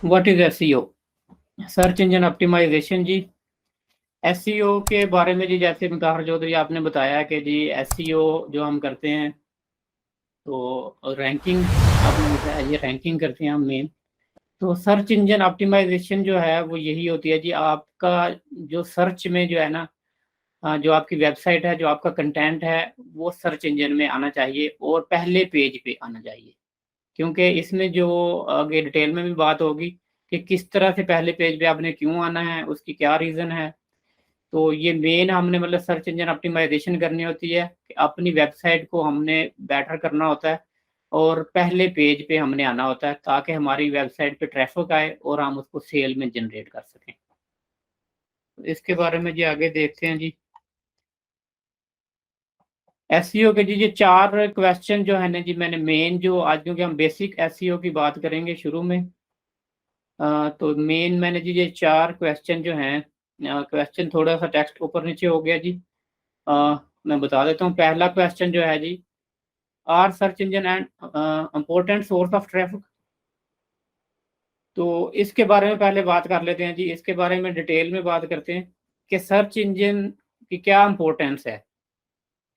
What is SEO? Search engine optimisation जी। SEO के बारे में जी, जैसे मुताहर चौधरी आपने बताया कि जी एसईओ जो हम करते हैं, तो रैंकिंग, आपने बताया ये रैंकिंग करते हैं हम मेन। तो सर्च इंजन ऑप्टिमाइजेशन जो है वो यही होती है जी, आपका जो सर्च में जो है ना, जो आपकी वेबसाइट है, जो आपका कंटेंट है, वो सर्च इंजन में आना चाहिए और पहले पेज पे आना चाहिए। क्योंकि इसमें जो आगे डिटेल में भी बात होगी कि किस तरह से पहले पेज पे आपने क्यों आना है, उसकी क्या रीज़न है। तो ये मेन हमने मतलब सर्च इंजन ऑप्टिमाइजेशन करनी होती है कि अपनी वेबसाइट को हमने बेटर करना होता है और पहले पेज पे हमने आना होता है, ताकि हमारी वेबसाइट पे ट्रैफिक आए और हम उसको सेल में जनरेट कर सकें। तो इसके बारे में जी आगे देखते हैं जी। एसईओ के जी ये 4 क्वेश्चन जो है ना जी, मैंने मेन जो आज, क्योंकि हम बेसिक एसईओ की बात करेंगे शुरू में, तो मेन मैंने जी ये 4 क्वेश्चन जो हैं, क्वेश्चन थोड़ा सा टेक्स्ट ऊपर नीचे हो गया जी। अ, मैं बता देता हूँ। पहला क्वेश्चन जो है जी, are search engine and important source of traffic. तो इसके बारे में पहले बात कर लेते हैं जी, इसके बारे में डिटेल में बात करते हैं कि सर्च इंजन की क्या इम्पोर्टेंस है,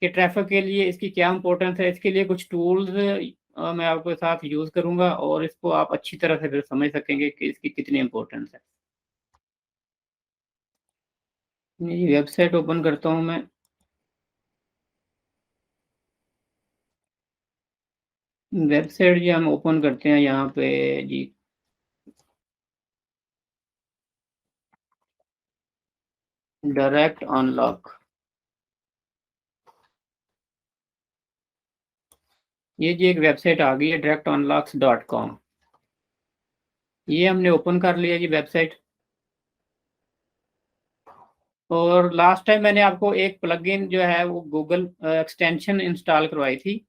कि ट्रैफिक के लिए इसकी क्या इम्पोर्टेंस है। इसके लिए कुछ टूल्स मैं आपके साथ यूज़ करूँगा और इसको आप अच्छी तरह से फिर समझ सकेंगे कि इसकी कितनी इम्पोर्टेंस है। ये वेबसाइट ओपन करता हूँ मैं। वेबसाइट जी हम ओपन करते हैं यहाँ पे जी। डायरेक्ट अनलॉक, ये जी एक वेबसाइट आ गई है directunlocks.com। ये हमने ओपन कर लिया जी वेबसाइट। और लास्ट टाइम मैंने आपको एक प्लगइन जो है वो गूगल एक्सटेंशन इंस्टॉल करवाई थी,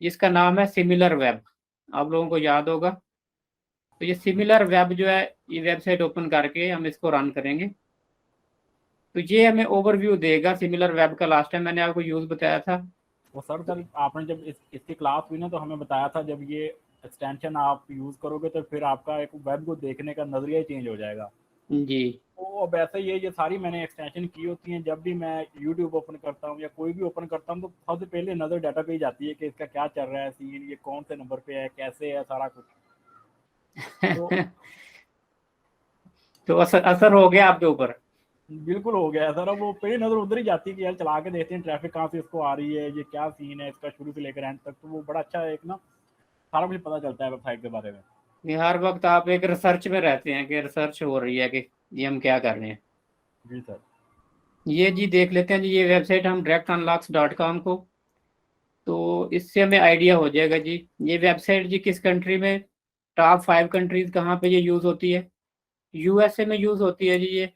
जिसका नाम है सिमिलर वेब। आप लोगों को याद होगा। तो ये सिमिलर वेब जो है, ये वेबसाइट ओपन करके हम इसको रन करेंगे तो ये हमें ओवरव्यू देगा सिमिलर वेब का। लास्ट टाइम मैंने आपको यूज़ बताया था। वो सर कल आपने जब इसकी क्लास हुई ना, तो हमें बताया था जब ये एक्सटेंशन आप यूज़ करोगे तो फिर आपका एक वेब को देखने का नज़रिया ही चेंज हो जाएगा। जी तो अब ऐसे ही है, ये सारी मैंने एक्सटेंशन की होती हैं। जब भी मैं यूट्यूब ओपन करता हूँ या कोई भी ओपन करता हूँ, तो सबसे पहले नज़र डाटा पे ही जाती है कि इसका क्या चल रहा है सीन, ये कौन से नंबर पे है, कैसे है, सारा कुछ। तो तो असर असर हो गया आपके ऊपर। बिल्कुल हो गया है सर। अब वो पहली नज़र उधर ही जाती है कि यार चला के देखते हैं ट्रैफिक कहाँ से इसको आ रही है, ये क्या सीन है इसका शुरू से लेकर एंड तक। तो वो बड़ा अच्छा एक ना सारा कुछ पता चलता है वेबसाइट के बारे में। ये हर वक्त आप एक रिसर्च में रहते हैं कि रिसर्च हो रही है कि ये हम क्या कर रहे हैं। जी सर। ये जी देख लेते हैं जी, ये वेबसाइट हम directunlocks.com को। तो इससे हमें आइडिया हो जाएगा जी, ये वेबसाइट जी किस कंट्री में, टॉप 5 कंट्रीज कहाँ पे ये यूज़ होती है। यूएसए में यूज़ होती है जी ये।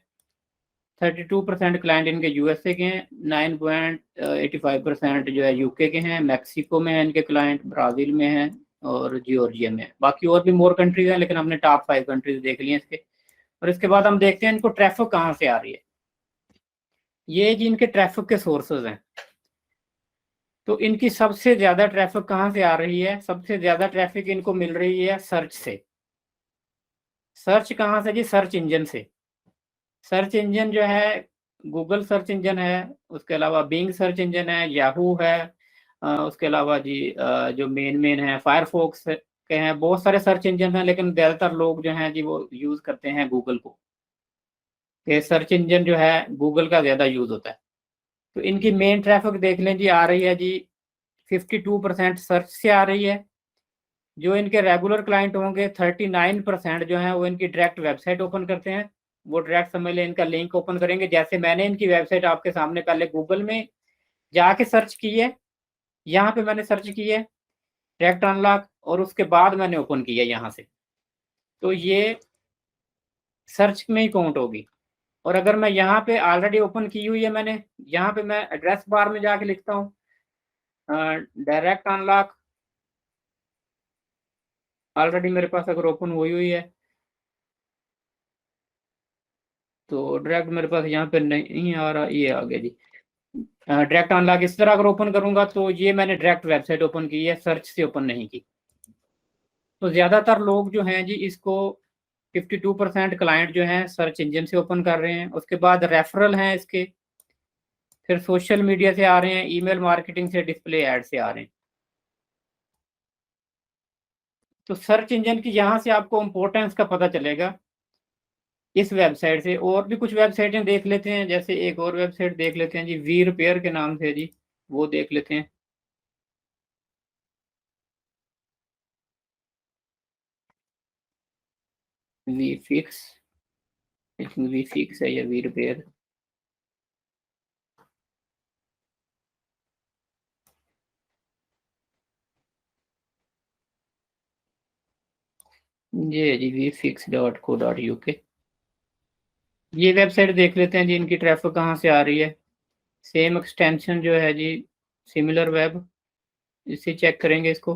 32% क्लाइंट इनके यूएसए के हैं, 9.85% जो है यूके के हैं, मैक्सिको में है इनके क्लाइंट, ब्राज़ील में है और जॉर्जिया में है। बाकी और भी मोर कंट्रीज हैं, लेकिन हमने टॉप 5 कंट्रीज देख लिए इसके। और इसके बाद हम देखते हैं इनको ट्रैफिक कहाँ से आ रही है। ये जी इनके ट्रैफिक के सोर्सेज हैं। तो इनकी सबसे ज़्यादा ट्रैफिक कहाँ से आ रही है? सबसे ज़्यादा ट्रैफिक इनको मिल रही है सर्च से। सर्च कहाँ से जी? सर्च इंजन से। सर्च इंजन जो है, गूगल सर्च इंजन है, उसके अलावा बिंग सर्च इंजन है, याहू है, उसके अलावा जी जो मेन मेन है फायरफॉक्स के हैं। बहुत सारे सर्च इंजन हैं, लेकिन ज़्यादातर लोग जो हैं जी वो यूज़ करते हैं गूगल को। ये सर्च इंजन जो है गूगल का ज़्यादा यूज़ होता है। तो इनकी मेन ट्रैफिक देख लें जी, आ रही है जी 52% सर्च से आ रही है। जो इनके रेगुलर क्लाइंट होंगे 39% जो है वो इनकी डायरेक्ट वेबसाइट ओपन करते हैं। वो डायरेक्ट समझ लें इनका लिंक ओपन करेंगे। जैसे मैंने इनकी वेबसाइट आपके सामने पहले गूगल में जाके सर्च की है, यहाँ पे मैंने सर्च की है डायरेक्ट अनलॉक, और उसके बाद मैंने ओपन किया यहाँ से। तो ये सर्च में ही काउंट होगी। और अगर मैं यहाँ पे ऑलरेडी ओपन की हुई है मैंने, यहाँ पे मैं एड्रेस बार में जाके लिखता हूँ डायरेक्ट अनलॉक, ऑलरेडी मेरे पास अगर ओपन हुई हुई है तो डायरेक्ट मेरे पास यहाँ पे नहीं आ रहा, ये आ गया जी। डायरेक्ट अनलॉक इस तरह अगर ओपन करूंगा तो ये मैंने डायरेक्ट वेबसाइट ओपन की है, सर्च से ओपन नहीं की। तो ज़्यादातर लोग जो हैं जी इसको 52% क्लाइंट जो हैं सर्च इंजन से ओपन कर रहे हैं। उसके बाद रेफरल हैं इसके, फिर सोशल मीडिया से आ रहे हैं, ईमेल मार्केटिंग से, डिस्प्ले ऐड से आ रहे हैं। तो सर्च इंजन की यहाँ से आपको इम्पोर्टेंस का पता चलेगा इस वेबसाइट से। और भी कुछ वेबसाइटें देख लेते हैं, जैसे एक और वेबसाइट देख लेते हैं जी, वी रिपेयर के नाम से जी, वो देख लेते हैं। वी फिक्स, वी फिक्स है या वी रिपेयर। ये जी वी फिक्स .co.uk, ये वेबसाइट देख लेते हैं जी, इनकी ट्रैफिक कहाँ से आ रही है। सेम एक्सटेंशन जो है जी, सिमिलर वेब, इससे चेक करेंगे इसको।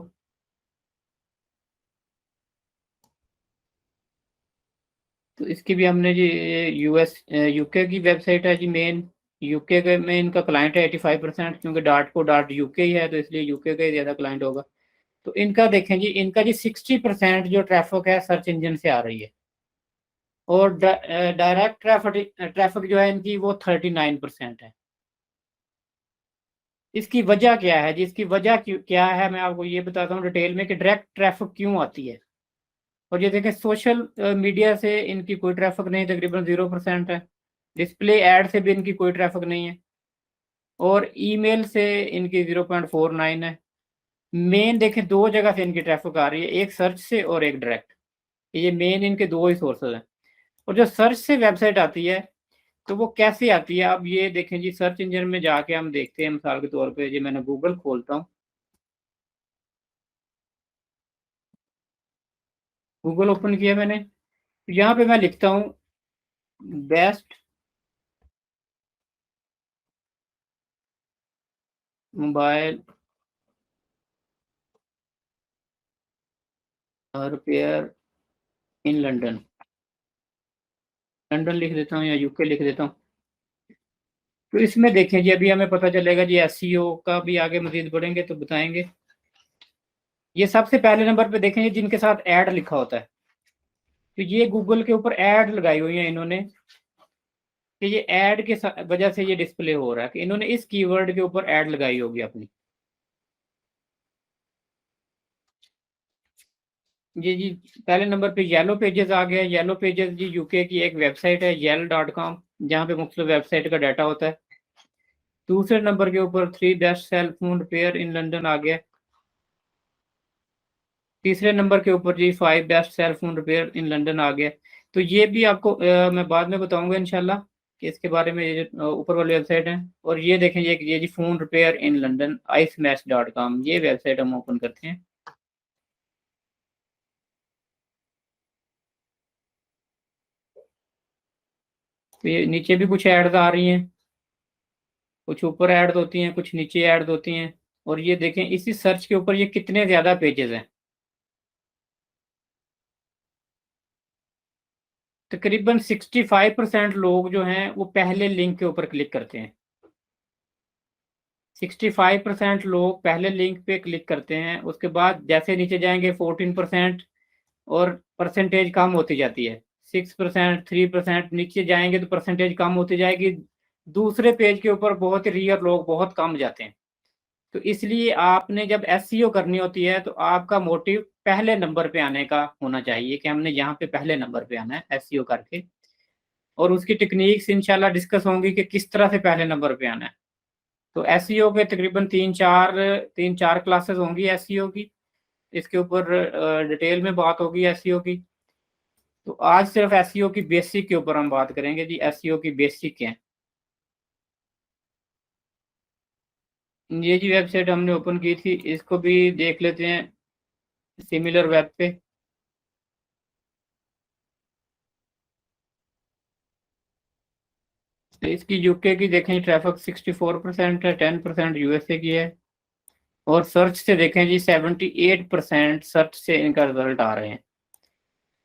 तो इसकी भी हमने जी यूएस यूके की वेबसाइट है जी मेन। यूके के में इनका क्लाइंट है 85%, क्योंकि .co.uk ही है तो इसलिए यूके का ही ज़्यादा क्लाइंट होगा। तो इनका देखें जी, इनका जी 60% जो ट्रैफिक है सर्च इंजन से आ रही है, और डायरेक्ट ट्रैफिक जो है इनकी वो 39% है। इसकी वजह क्या है जी, इसकी वजह क्या है, मैं आपको ये बताता हूँ डिटेल में कि डायरेक्ट ट्रैफिक क्यों आती है। और ये देखें, सोशल मीडिया से इनकी कोई ट्रैफिक नहीं, तकरीबन 0% है। डिस्प्ले ऐड से भी इनकी कोई ट्रैफिक नहीं है, और ईमेल से इनकी 0.49 है। मेन देखें, दो जगह से इनकी ट्रैफिक आ रही है, एक सर्च से और एक डायरेक्ट। ये मेन इनके दो ही सोर्सेज हैं। और जो सर्च से वेबसाइट आती है तो वो कैसे आती है, अब ये देखें जी, सर्च इंजन में जाके हम देखते हैं। मिसाल के तौर पे जी मैंने गूगल खोलता हूँ, गूगल ओपन किया मैंने, यहाँ पे मैं लिखता हूँ best mobile repair in London, London लिख देता हूँ या यूके लिख देता हूँ। तो इसमें देखें जी, अभी हमें पता चलेगा जी एसईओ का भी आगे मजीद बढ़ेंगे तो बताएंगे। ये सबसे पहले नंबर पे देखें जी, जिनके साथ ऐड लिखा होता है, तो ये गूगल के ऊपर ऐड लगाई हुई है इन्होंने, कि ये ऐड के वजह से ये डिस्प्ले हो रहा है, कि इन्होंने इस कीवर्ड के ऊपर ऐड लगाई होगी अपनी। जी पहले नंबर पे येलो पेजेस आ गया। येलो पेजेस जी यूके की एक वेबसाइट है, yell.com, जहाँ पे मुख्तलिफ वेबसाइट का डाटा होता है। दूसरे नंबर के ऊपर 3 best cell phone repair in London आ गया। तीसरे नंबर के ऊपर जी 5 best cell phone repair in London आ गया। तो ये भी आपको मैं बाद में बताऊंगा इंशाल्लाह कि इसके बारे में, ये जो ऊपर वाली वेबसाइट है। और ये देखें, ये जी phone repair in London icematch.com, ये वेबसाइट हम ओपन करते हैं। तो ये नीचे भी कुछ एड्स आ रही हैं, कुछ ऊपर ऐड होती हैं, कुछ नीचे ऐड होती हैं। और ये देखें, इसी सर्च के ऊपर ये कितने ज़्यादा पेजेस हैं। तकरीबन 65% लोग जो हैं वो पहले लिंक के ऊपर क्लिक करते हैं। 65% लोग पहले लिंक पे क्लिक करते हैं, उसके बाद जैसे नीचे जाएंगे 14%, और परसेंटेज कम होती जाती है। 6%, 3%, नीचे जाएंगे तो परसेंटेज कम होती जाएगी। दूसरे पेज के ऊपर बहुत ही रेयर लोग बहुत कम जाते हैं। तो इसलिए आपने जब एसईओ करनी होती है तो आपका मोटिव पहले नंबर पे आने का होना चाहिए, कि हमने यहाँ पे पहले नंबर पे आना है एसईओ करके। और उसकी टेक्निक्स इंशाल्लाह डिस्कस होंगी कि किस तरह से पहले नंबर पे आना है। तो एसईओ के तकरीबन तीन चार क्लासेस होंगी एसईओ की, इसके ऊपर डिटेल में बात होगी एसईओ की। तो आज सिर्फ एसईओ की बेसिक के ऊपर हम बात करेंगे जी, एसईओ की बेसिक क्या है। ये जी वेबसाइट हमने ओपन की थी, इसको भी देख लेते हैं सिमिलर वेब पे। तो इसकी यूके की देखें, ट्रैफिक 64% है, 10% यूएसए की है। और सर्च से देखें जी, 78% सर्च से इनका रिजल्ट आ रहे हैं।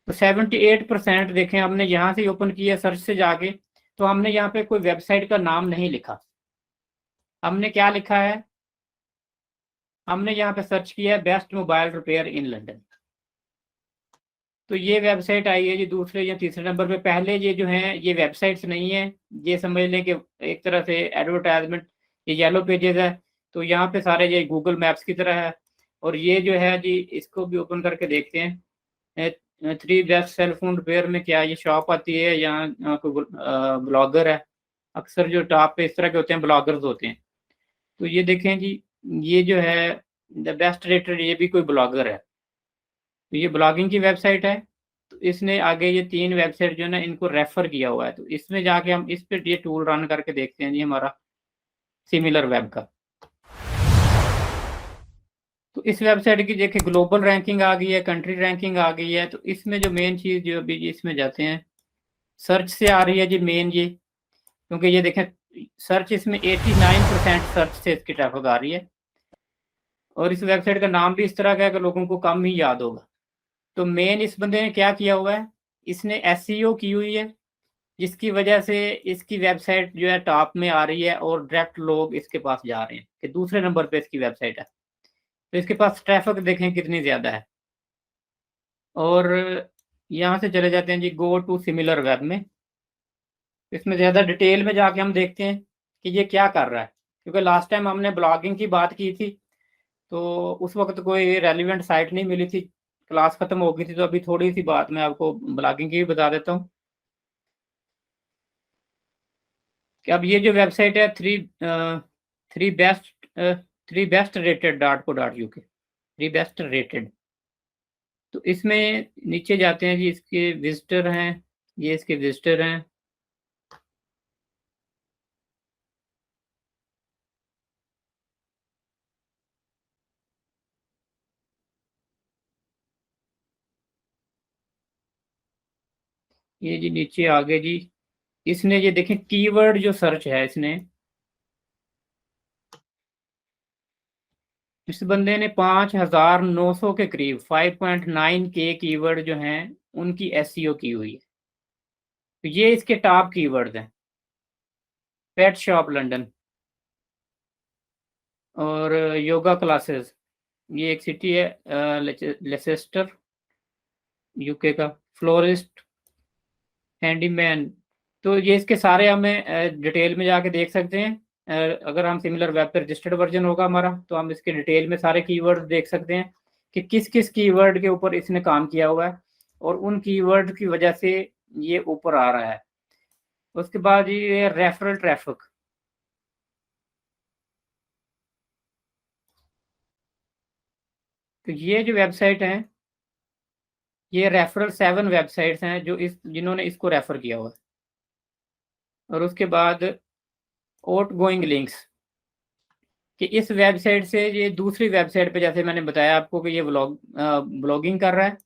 तो 78% देखें, हमने यहाँ से ओपन किया सर्च से जाके, तो हमने यहाँ पे कोई वेबसाइट का नाम नहीं लिखा। हमने क्या लिखा है, हमने यहाँ पे सर्च किया है best mobile repair in London. तो ये वेबसाइट आई है जी दूसरे या तीसरे नंबर पे। पहले ये जो है ये वेबसाइट्स नहीं है, ये समझ लें कि एक तरह से एडवर्टाइजमेंट, ये येलो पेजेस है। तो यहाँ पे सारे ये गूगल मैप्स की तरह है। और ये जो है जी इसको भी ओपन करके देखते हैं। 3 बेस्ट सेल फोन रिपेयर में क्या ये शॉप आती है, यहाँ कोई ब्लॉगर है। अक्सर जो टॉप पे इस तरह के होते हैं ब्लॉगर्स होते हैं। तो ये देखें जी, ये जो है द बेस्ट रेटेड, ये भी कोई ब्लॉगर है। तो ये ब्लॉगिंग की वेबसाइट है। तो इसने आगे ये 3 वेबसाइट जो है ना इनको रेफर किया हुआ है। तो इसमें जाके हम इस पे ये टूल रन करके देखते हैं जी हमारा सिमिलर वेब का। तो इस वेबसाइट की देखिए ग्लोबल रैंकिंग आ गई है, कंट्री रैंकिंग आ गई है। तो इसमें जो मेन चीज़ जो अभी इसमें जाते हैं, सर्च से आ रही है जी मेन ये, क्योंकि ये देखें सर्च इसमें 89% सर्च से इसकी ट्रैफिक आ रही है। और इस वेबसाइट का नाम भी इस तरह का है कि लोगों को कम ही याद होगा। तो मेन इस बंदे ने क्या किया हुआ है, इसने एसईओ की हुई है, जिसकी वजह से इसकी वेबसाइट जो है टॉप में आ रही है और डायरेक्ट लोग इसके पास जा रहे हैं कि दूसरे नंबर पे इसकी वेबसाइट है। तो इसके पास ट्रैफिक देखें कितनी ज़्यादा है। और यहाँ से चले जाते हैं जी गो टू सिमिलर वेब में। इसमें ज़्यादा डिटेल में जाके हम देखते हैं कि ये क्या कर रहा है, क्योंकि लास्ट टाइम हमने ब्लॉगिंग की बात की थी तो उस वक्त कोई रेलिवेंट साइट नहीं मिली थी, क्लास खत्म हो गई थी। तो अभी थोड़ी सी बात मैं आपको ब्लॉगिंग की भी बता देता हूँ कि अब ये जो वेबसाइट है three best rated .co.uk, three best rated. तो इसमें नीचे जाते हैं जी, इसके विजिटर हैं, ये इसके विजिटर हैं। ये जी नीचे आगे जी इसने ये देखें कीवर्ड जो सर्च है, इसने इस बंदे ने 5,900 के करीब 5.9K कीवर्ड जो हैं उनकी एसईओ की हुई है। तो ये इसके टॉप कीवर्ड हैं। पेट शॉप लंदन, और योगा क्लासेस, ये एक सिटी है लेसेस्टर यूके का, फ्लोरिस्ट, हैंडीमैन। तो ये इसके सारे हमें डिटेल में जाके देख सकते हैं। अगर हम सिमिलर वेब पे रजिस्टर्ड वर्जन होगा हमारा तो हम इसके डिटेल में सारे कीवर्ड देख सकते हैं कि किस किस कीवर्ड के ऊपर इसने काम किया हुआ है और उन कीवर्ड की वजह से ये ऊपर आ रहा है। उसके बाद ये रेफरल ट्रैफिक, तो ये जो वेबसाइट है ये रेफरल 7 वेबसाइट्स हैं जो इस जिन्होंने इसको रेफर किया हुआ है। और उसके बाद आउट गोइंग लिंक्स, कि इस वेबसाइट से ये दूसरी वेबसाइट पे, जैसे मैंने बताया आपको कि ये ब्लॉगिंग कर रहा है।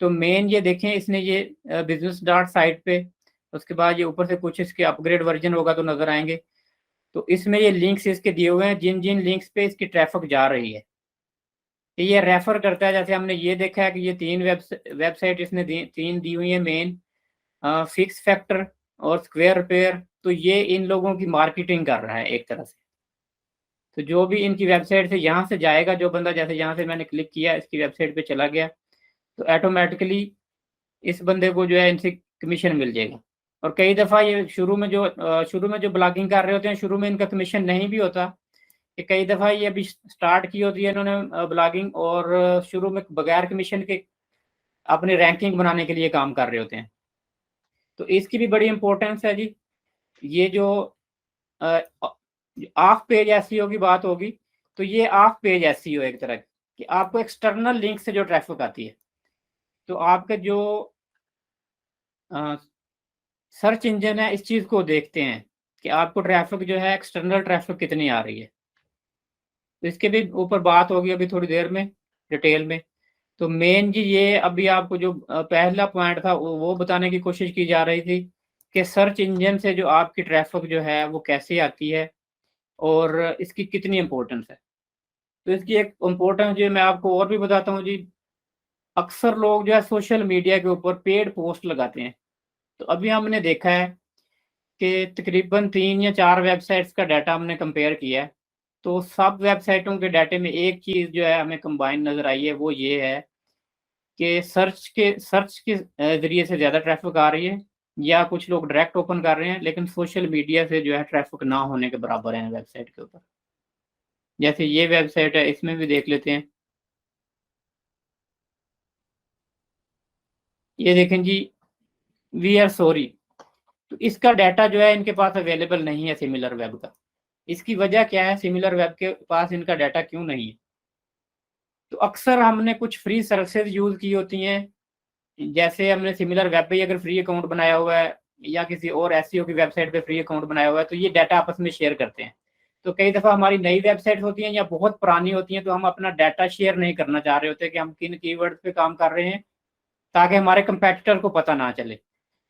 तो मेन ये देखें इसने ये बिजनेस डॉट साइट पे, उसके बाद ये ऊपर से कुछ इसके अपग्रेड वर्जन होगा तो नज़र आएंगे। तो इसमें ये लिंक्स इसके दिए हुए हैं जिन जिन लिंक्स पे इसकी ट्रैफिक जा रही है, तो ये रेफर करता है। जैसे हमने ये देखा है कि ये 3 वेबसाइट इसने 3 दी हुई है मेन, फिक्स फैक्टर और स्क्वायर रिपेयर। तो ये इन लोगों की मार्केटिंग कर रहा है एक तरह से। तो जो भी इनकी वेबसाइट से यहाँ से जाएगा, जो बंदा जैसे यहाँ से मैंने क्लिक किया इसकी वेबसाइट पे चला गया, तो ऑटोमेटिकली इस बंदे को जो है इनसे कमीशन मिल जाएगा। और कई दफ़ा ये शुरू में जो ब्लॉगिंग कर रहे होते हैं, शुरू में इनका कमीशन नहीं भी होता, कि कई दफ़ा ये अभी स्टार्ट की होती है इन्होंने ब्लॉगिंग, और शुरू में बगैर कमीशन के अपनी रैंकिंग बनाने के लिए काम कर रहे होते हैं। तो इसकी भी बड़ी इंपॉर्टेंस है जी। ये जो ऑफ पेज एसईओ की बात होगी, तो ये ऑफ पेज एसईओ एक तरह की, कि आपको एक्सटर्नल लिंक से जो ट्रैफिक आती है, तो आपके जो सर्च इंजन है इस चीज़ को देखते हैं कि आपको ट्रैफिक जो है एक्सटर्नल ट्रैफिक कितनी आ रही है। तो इसके भी ऊपर बात होगी अभी थोड़ी देर में डिटेल में। तो मेन जी ये अभी आपको जो पहला पॉइंट था वो बताने की कोशिश की जा रही थी कि सर्च इंजन से जो आपकी ट्रैफिक जो है वो कैसे आती है और इसकी कितनी इम्पोर्टेंस है। तो इसकी एक इम्पोर्टेंस जो मैं आपको और भी बताता हूँ जी। अक्सर लोग जो है सोशल मीडिया के ऊपर पेड पोस्ट लगाते हैं। तो अभी हमने देखा है कि तकरीबन 3 या 4 वेबसाइट्स का डाटा हमने कंपेयर किया है। तो सब वेबसाइटों के डाटे में एक चीज़ जो है हमें कंबाइन नज़र आई है, वो ये है कि सर्च के ज़रिए से ज़्यादा ट्रैफ़िक आ रही है, या कुछ लोग डायरेक्ट ओपन कर रहे हैं, लेकिन सोशल मीडिया से जो है ट्रैफ़िक ना होने के बराबर है वेबसाइट के ऊपर। जैसे ये वेबसाइट है, इसमें भी देख लेते हैं। ये देखें जी, वी आर सॉरी। तो इसका डाटा जो है इनके पास अवेलेबल नहीं है सिमिलर वेब का। इसकी वजह क्या है, सिमिलर वेब के पास इनका डाटा क्यों नहीं है? तो अक्सर हमने कुछ फ्री सर्विसेज़ यूज़ की होती हैं, जैसे हमने सिमिलर वेब पे ही अगर फ्री अकाउंट बनाया हुआ है, या किसी और एसईओ की वेबसाइट पे फ्री अकाउंट बनाया हुआ है, तो ये डाटा आपस में शेयर करते हैं। तो कई दफ़ा हमारी नई वेबसाइट होती हैं या बहुत पुरानी होती हैं, तो हम अपना डाटा शेयर नहीं करना चाह रहे होते कि हम किन कीवर्ड्स पे काम कर रहे हैं, ताकि हमारे कंपैटिटर को पता ना चले।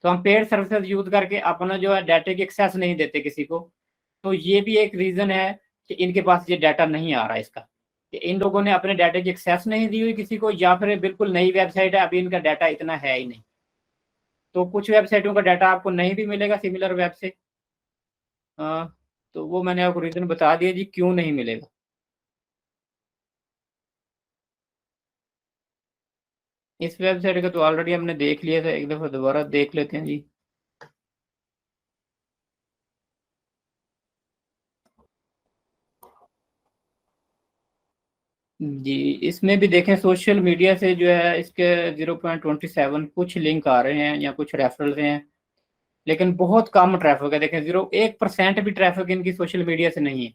तो हम पेड सर्विसेज़ यूज़ करके अपना जो है डाटा की एक्सेस नहीं देते किसी को। तो ये भी एक रीज़न है कि इनके पास ये डाटा नहीं आ रहा है इसका, कि इन लोगों ने अपने डाटा की एक्सेस नहीं दी हुई किसी को, या फिर बिल्कुल नई वेबसाइट है, अभी इनका डाटा इतना है ही नहीं। तो कुछ वेबसाइटों का डाटा आपको नहीं भी मिलेगा सिमिलर वेब से। अ, तो वो मैंने आपको रीज़न बता दिया जी क्यों नहीं मिलेगा। इस वेबसाइट का तो ऑलरेडी हमने देख लिया था, एक दफ़ा दोबारा देख लेते हैं जी। जी, इसमें भी देखें सोशल मीडिया से जो है इसके 0.27 कुछ लिंक आ रहे हैं या कुछ रेफरल्स हैं, लेकिन बहुत कम ट्रैफ़िक है। देखें 0.1% भी ट्रैफ़िक इनकी सोशल मीडिया से नहीं है।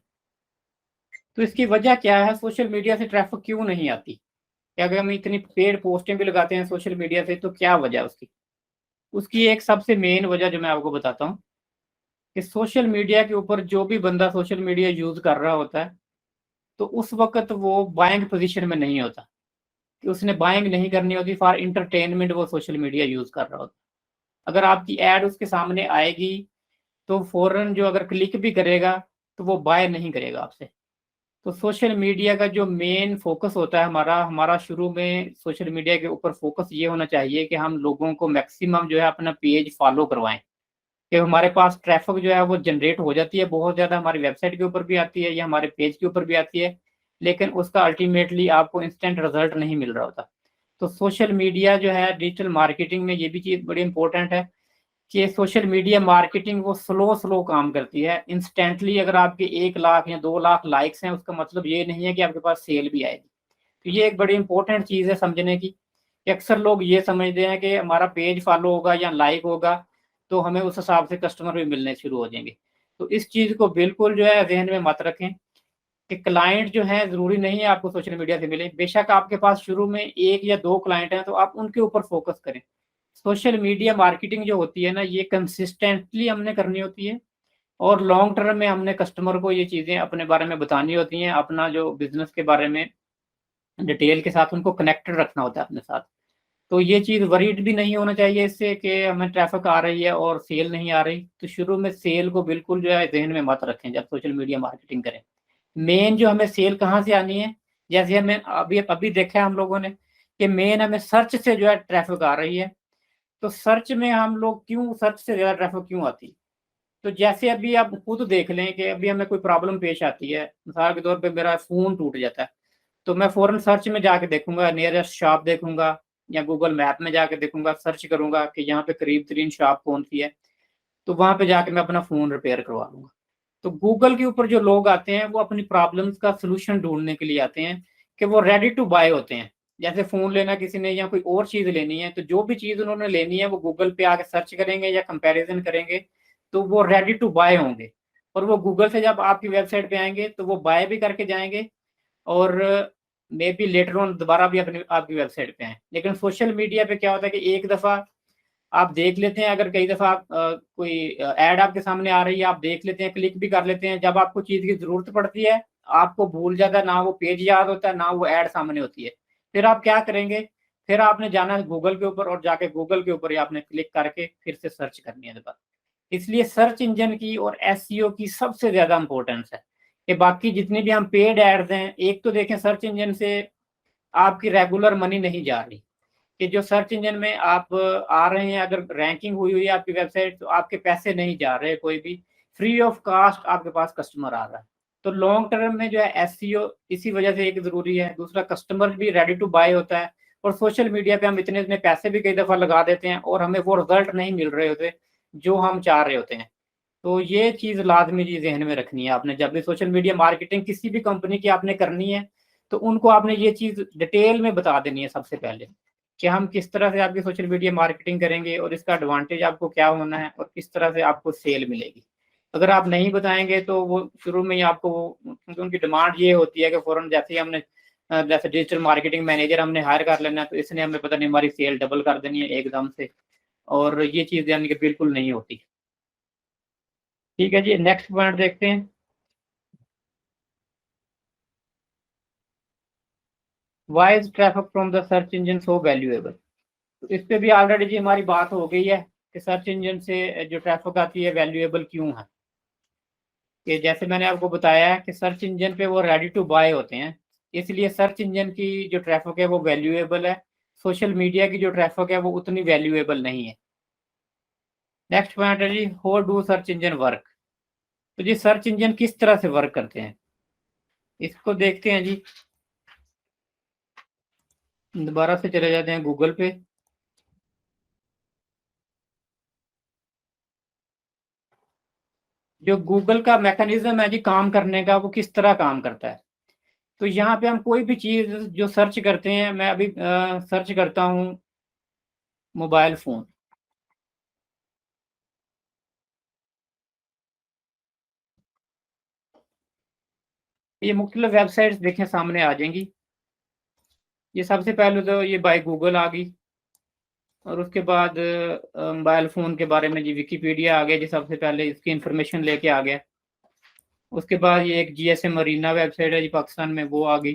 तो इसकी वजह क्या है, सोशल मीडिया से ट्रैफ़िक क्यों नहीं आती? कि अगर हम इतनी पेड पोस्टें भी लगाते हैं सोशल मीडिया से, तो क्या वजह है उसकी? उसकी एक सबसे मेन वजह जो मैं आपको बताता हूँ, कि सोशल मीडिया के ऊपर जो भी बंदा सोशल मीडिया यूज़ कर रहा होता है, तो उस वक़्त वो बाइंग पोज़ीशन में नहीं होता, कि उसने बाइंग नहीं करनी होती, फॉर एंटरटेनमेंट वो सोशल मीडिया यूज़ कर रहा होता। अगर आपकी ऐड उसके सामने आएगी, तो फ़ौरन जो अगर क्लिक भी करेगा, तो वो बाय नहीं करेगा आपसे। तो सोशल मीडिया का जो मेन फ़ोकस होता है हमारा शुरू में सोशल मीडिया के ऊपर फ़ोकस ये होना चाहिए कि हम लोगों को मैक्सिमम जो है अपना पेज फ़ॉलो करवाएँ। कि हमारे पास ट्रैफ़िक जो है वो जनरेट हो जाती है, बहुत ज़्यादा हमारी वेबसाइट के ऊपर भी आती है या हमारे पेज के ऊपर भी आती है, लेकिन उसका अल्टीमेटली आपको इंस्टेंट रिज़ल्ट नहीं मिल रहा होता। तो सोशल मीडिया जो है डिजिटल मार्केटिंग में ये भी चीज़ बड़ी इम्पोर्टेंट है, कि सोशल मीडिया मार्केटिंग वो स्लो काम करती है। इंस्टेंटली अगर आपके 1 लाख या 2 लाख लाइक्स हैं, उसका मतलब ये नहीं है कि आपके पास सेल भी आएगी। तो ये एक बड़ी इम्पोर्टेंट चीज़ है समझने की, कि अक्सर लोग ये समझते हैं कि हमारा पेज फॉलो होगा या लाइक होगा, तो हमें उस हिसाब से कस्टमर भी मिलने शुरू हो जाएँगे। तो इस चीज़ को बिल्कुल जो है ज़हन में मत रखें, कि क्लाइंट जो है ज़रूरी नहीं है आपको सोशल मीडिया से मिले। बेशक आपके पास शुरू में 1 या 2 क्लाइंट हैं, तो आप उनके ऊपर फ़ोकस करें। सोशल मीडिया मार्केटिंग जो होती है ना, ये कंसिस्टेंटली हमने करनी होती है, और लॉन्ग टर्म में हमने कस्टमर को ये चीज़ें अपने बारे में बतानी होती हैं, अपना जो बिज़नेस के बारे में डिटेल के साथ उनको कनेक्टेड रखना होता है अपने साथ। तो ये चीज़ वरीड भी नहीं होना चाहिए इससे कि हमें ट्रैफ़िक आ रही है और सेल नहीं आ रही। तो शुरू में सेल को बिल्कुल जो है ज़हन में मत रखें जब सोशल मीडिया मार्केटिंग करें। मेन जो हमें सेल कहाँ से आनी है, जैसे हमें अभी अभी देखा है हम लोगों ने, कि मेन हमें सर्च से जो है ट्रैफ़िक आ रही है। तो सर्च में हम लोग क्यों, सर्च से ज़्यादा ट्रैफ़िक क्यों आती है? तो जैसे अभी आप खुद देख लें कि अभी हमें कोई प्रॉब्लम पेश आती है, मिसाल के तौर पे मेरा फ़ोन टूट जाता है, तो मैं फ़ौरन सर्च में जाके देखूँगा, नियरेस्ट शॉप देखूँगा, या गूगल मैप में जाके देखूँगा, सर्च करूँगा कि यहाँ पे करीब-तरीन शॉप कौन-सी है, तो वहाँ पे जाके मैं अपना फ़ोन रिपेयर करवा लूँगा। तो गूगल के ऊपर जो लोग आते हैं, वो अपनी प्रॉब्लम्स का सॉल्यूशन ढूँढने के लिए आते हैं, कि वो रेडी टू बाय होते हैं। जैसे फ़ोन लेना किसी ने या कोई और चीज़ लेनी है, तो जो भी चीज़ उन्होंने लेनी है, वो गूगल पे आके सर्च करेंगे या कंपैरिज़न करेंगे, तो वो रेडी टू बाय होंगे। और वो गूगल से जब आपकी वेबसाइट पे आएँगे, तो वो बाय भी करके जाएँगे, और मेबी लेटर ऑन दोबारा भी अपनी आपकी वेबसाइट पे आएँ। लेकिन सोशल मीडिया पे क्या होता है कि एक दफ़ा आप देख लेते हैं, अगर कई दफ़ा आप कोई ऐड आपके सामने आ रही है, आप देख लेते हैं, क्लिक भी कर लेते हैं, जब आपको चीज़ की ज़रूरत पड़ती है, आपको भूल जाता है, ना वो पेज याद होता है, ना वो ऐड सामने होती है। फिर आप क्या करेंगे? फिर आपने जाना है गूगल के ऊपर, और जाके गूगल के ऊपर ही आपने क्लिक करके फिर से सर्च करनी है दोबारा। इसलिए सर्च इंजन की और एसईओ की सबसे ज़्यादा इम्पोर्टेंस है, कि बाकी जितने भी हम पेड एड्स हैं, एक तो देखें सर्च इंजन से आपकी रेगुलर मनी नहीं जा रही, कि जो सर्च इंजन में आप आ रहे हैं, अगर रैंकिंग हुई हुई है आपकी वेबसाइट, तो आपके पैसे नहीं जा रहे कोई भी, फ्री ऑफ कॉस्ट आपके पास कस्टमर आ रहा है। तो लॉन्ग टर्म में जो है एसईओ इसी वजह से एक ज़रूरी है, दूसरा कस्टमर भी रेडी टू बाय होता है, और सोशल मीडिया पे हम इतने इतने पैसे भी कई दफ़ा लगा देते हैं और हमें वो रिजल्ट नहीं मिल रहे होते जो हम चाह रहे होते हैं। तो ये चीज़ लाज़मी जी ज़हन में रखनी है आपने, जब भी सोशल मीडिया मार्केटिंग किसी भी कंपनी की आपने करनी है, तो उनको आपने ये चीज़ डिटेल में बता देनी है सबसे पहले, कि हम किस तरह से आपकी सोशल मीडिया मार्केटिंग करेंगे और इसका एडवांटेज आपको क्या होना है और किस तरह से आपको सेल मिलेगी। अगर आप नहीं बताएँगे तो वो शुरू में ही आपको क्योंकि उनकी डिमांड ये होती है कि फ़ौरन जैसे ही हमने जैसे डिजिटल मार्केटिंग मैनेजर हमने हायर कर लेना है, तो इसने हमें पता नहीं हमारी सेल डबल कर देनी है एकदम से, और ये चीज़ यानी कि बिल्कुल नहीं होती। ठीक है जी, नेक्स्ट पॉइंट देखते हैं। Why is traffic from the search engine so valuable? तो इस पे भी ऑलरेडी जी हमारी बात हो गई है कि सर्च इंजन से जो ट्रैफिक आती है वैल्यूएबल क्यों है। कि जैसे मैंने आपको बताया है कि सर्च इंजन पे वो रेडी टू बाय होते हैं, इसलिए सर्च इंजन की जो ट्रैफिक है वो वैल्यूएबल है। सोशल मीडिया की जो ट्रैफिक है वो उतनी वैल्यूएबल नहीं है। नेक्स्ट पॉइंट है जी, how do search engine work? तो जी सर्च इंजन किस तरह से वर्क करते हैं, इसको देखते हैं जी। दोबारा से चले जाते हैं गूगल पे। जो गूगल का मैकेनिज्म है जी काम करने का, वो किस तरह काम करता है। तो यहाँ पे हम कोई भी चीज़ जो सर्च करते हैं, मैं अभी सर्च करता हूँ मोबाइल फ़ोन। ये मुख्तलिफ वेबसाइट्स देखें सामने आ जाएंगी। ये सबसे पहले तो ये बाय गूगल आ गई, और उसके बाद मोबाइल फ़ोन के बारे में जी विकिपीडिया आ गया जी, सबसे पहले इसकी इन्फॉर्मेशन लेके आ गया। उसके बाद ये एक जीएसएम मरीना वेबसाइट है जी पाकिस्तान में, वो आ गई।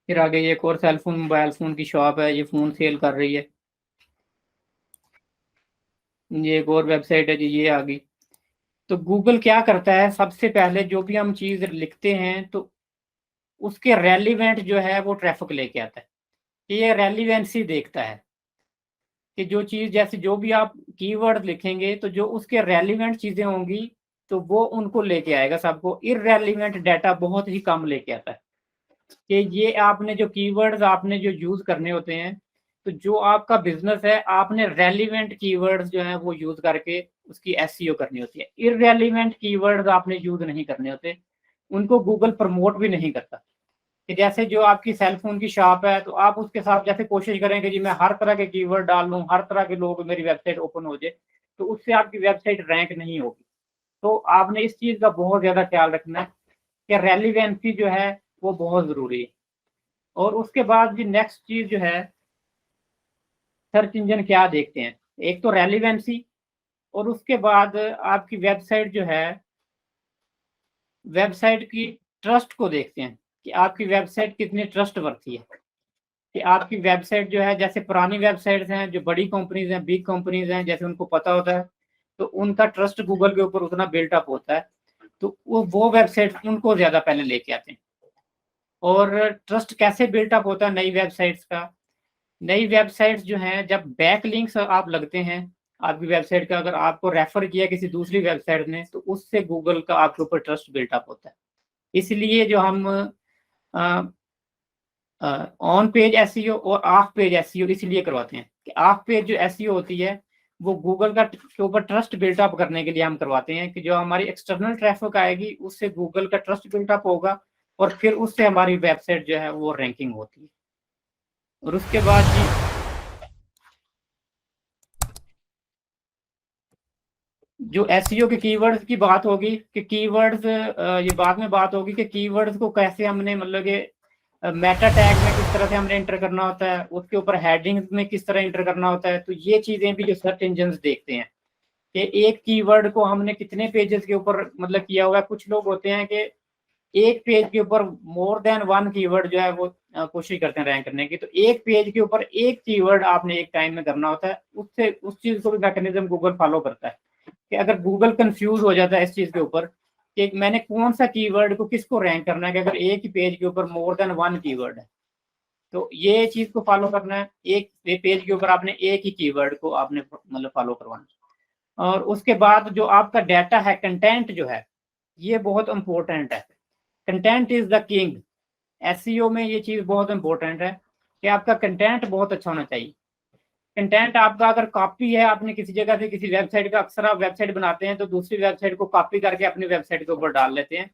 फिर आगे ये एक और सेल फोन मोबाइल फ़ोन की शॉप है, ये फ़ोन सेल कर रही है। ये एक और वेबसाइट है जी, ये आ गई। तो गूगल क्या करता है, सबसे पहले जो भी हम चीज़ लिखते हैं तो उसके रेलिवेंट जो है वो ट्रैफिक लेके आता है। ये रेलिवेंसी देखता है कि जो चीज़ जैसे जो भी आप कीवर्ड लिखेंगे तो जो उसके रेलिवेंट चीज़ें होंगी तो वो उनको लेके आएगा सबको। इर्रेलिवेंट डाटा बहुत ही कम लेके आता है। कि ये आपने जो कीवर्ड्स आपने जो यूज़ करने होते हैं, तो जो आपका बिज़नेस है आपने रेलिवेंट कीवर्ड्स जो हैं वो यूज़ करके उसकी एसईओ करनी होती है। इर्रेलिवेंट कीवर्ड्स आपने यूज़ नहीं करने होते, उनको गूगल प्रमोट भी नहीं करता। कि जैसे जो आपकी सेल फ़ोन की शॉप है, तो आप उसके साथ जैसे कोशिश करें कि जी मैं हर तरह के कीवर्ड डाल लूँ, हर तरह के लोग मेरी वेबसाइट ओपन हो जाए, तो उससे आपकी वेबसाइट रैंक नहीं होगी। तो आपने इस चीज़ का बहुत ज़्यादा ख्याल रखना है कि रेलिवेंसी जो है वो बहुत ज़रूरी है। और उसके बाद जी नेक्स्ट चीज़ जो है, सर्च इंजन क्या देखते हैं, एक तो रेलिवेंसी, और उसके बाद आपकी वेबसाइट जो है, वेबसाइट की ट्रस्ट को देखते हैं कि आपकी वेबसाइट कितनी ट्रस्टवर्थी है। कि आपकी वेबसाइट जो है, जैसे पुरानी वेबसाइट्स हैं जो बड़ी कंपनीज़ हैं, बिग कंपनीज़ हैं, जैसे उनको पता होता है, तो उनका ट्रस्ट गूगल के ऊपर उतना बिल्ट अप होता है, तो वो वेबसाइट उनको ज़्यादा पहले लेके आते हैं। और ट्रस्ट कैसे बिल्ट अप होता है नई वेबसाइट्स का? नई वेबसाइट्स जो हैं, जब बैकलिंक्स आप लगते हैं, आपकी वेबसाइट का अगर आपको रेफर किया किसी दूसरी वेबसाइट ने, तो उससे गूगल का आपके ऊपर ट्रस्ट बिल्ट अप होता है। इसलिए जो हम ऑन पेज एसईओ और ऑफ पेज एसईओ इसलिए करवाते हैं कि ऑफ पेज जो एसईओ होती है वो गूगल का के ऊपर ट्रस्ट बिल्ट अप करने के लिए हम करवाते हैं, कि जो हमारी एक्सटर्नल ट्रैफिक आएगी उससे गूगल का ट्रस्ट बिल्ट अप होगा, और फिर उससे हमारी वेबसाइट जो है वो रैंकिंग होती है। और उसके बाद जी जो एसईओ के कीवर्ड्स की बात होगी कि कीवर्ड्स ये बाद में बात होगी कि कीवर्ड्स को कैसे हमने मतलब कि मेटा टैग में किस तरह से हमने एंटर करना होता है, उसके ऊपर हेडिंग्स में किस तरह एंटर करना होता है। तो ये चीज़ें भी जो सर्च इंजन्स देखते हैं कि एक कीवर्ड को हमने कितने पेजेस के ऊपर मतलब किया हुआ है। कुछ लोग होते हैं कि एक पेज के ऊपर मोर देन वन कीवर्ड जो है वो कोशिश करते हैं रैंक करने की। तो एक पेज के ऊपर एक कीवर्ड आपने एक टाइम में करना होता है, उससे उस चीज़ को भी मैकेनिज्म गूगल फॉलो करता है। कि अगर गूगल कंफ्यूज हो जाता है इस चीज़ के ऊपर कि मैंने कौन सा कीवर्ड को किसको रैंक करना है, कि अगर एक ही पेज के ऊपर मोर देन वन कीवर्ड है, तो ये चीज़ को फॉलो करना है। एक पेज के ऊपर आपने एक ही कीवर्ड को आपने मतलब फॉलो करवाना है। और उसके बाद जो आपका डाटा है, कंटेंट जो है, ये बहुत इंपॉर्टेंट है। Content is the king. SEO में ये चीज़ बहुत इंपॉर्टेंट है कि आपका कंटेंट बहुत अच्छा होना चाहिए। कंटेंट आपका अगर कॉपी है, आपने किसी जगह से किसी वेबसाइट का, अक्सर आप वेबसाइट बनाते हैं तो दूसरी वेबसाइट को कॉपी करके अपनी वेबसाइट के ऊपर डाल लेते हैं,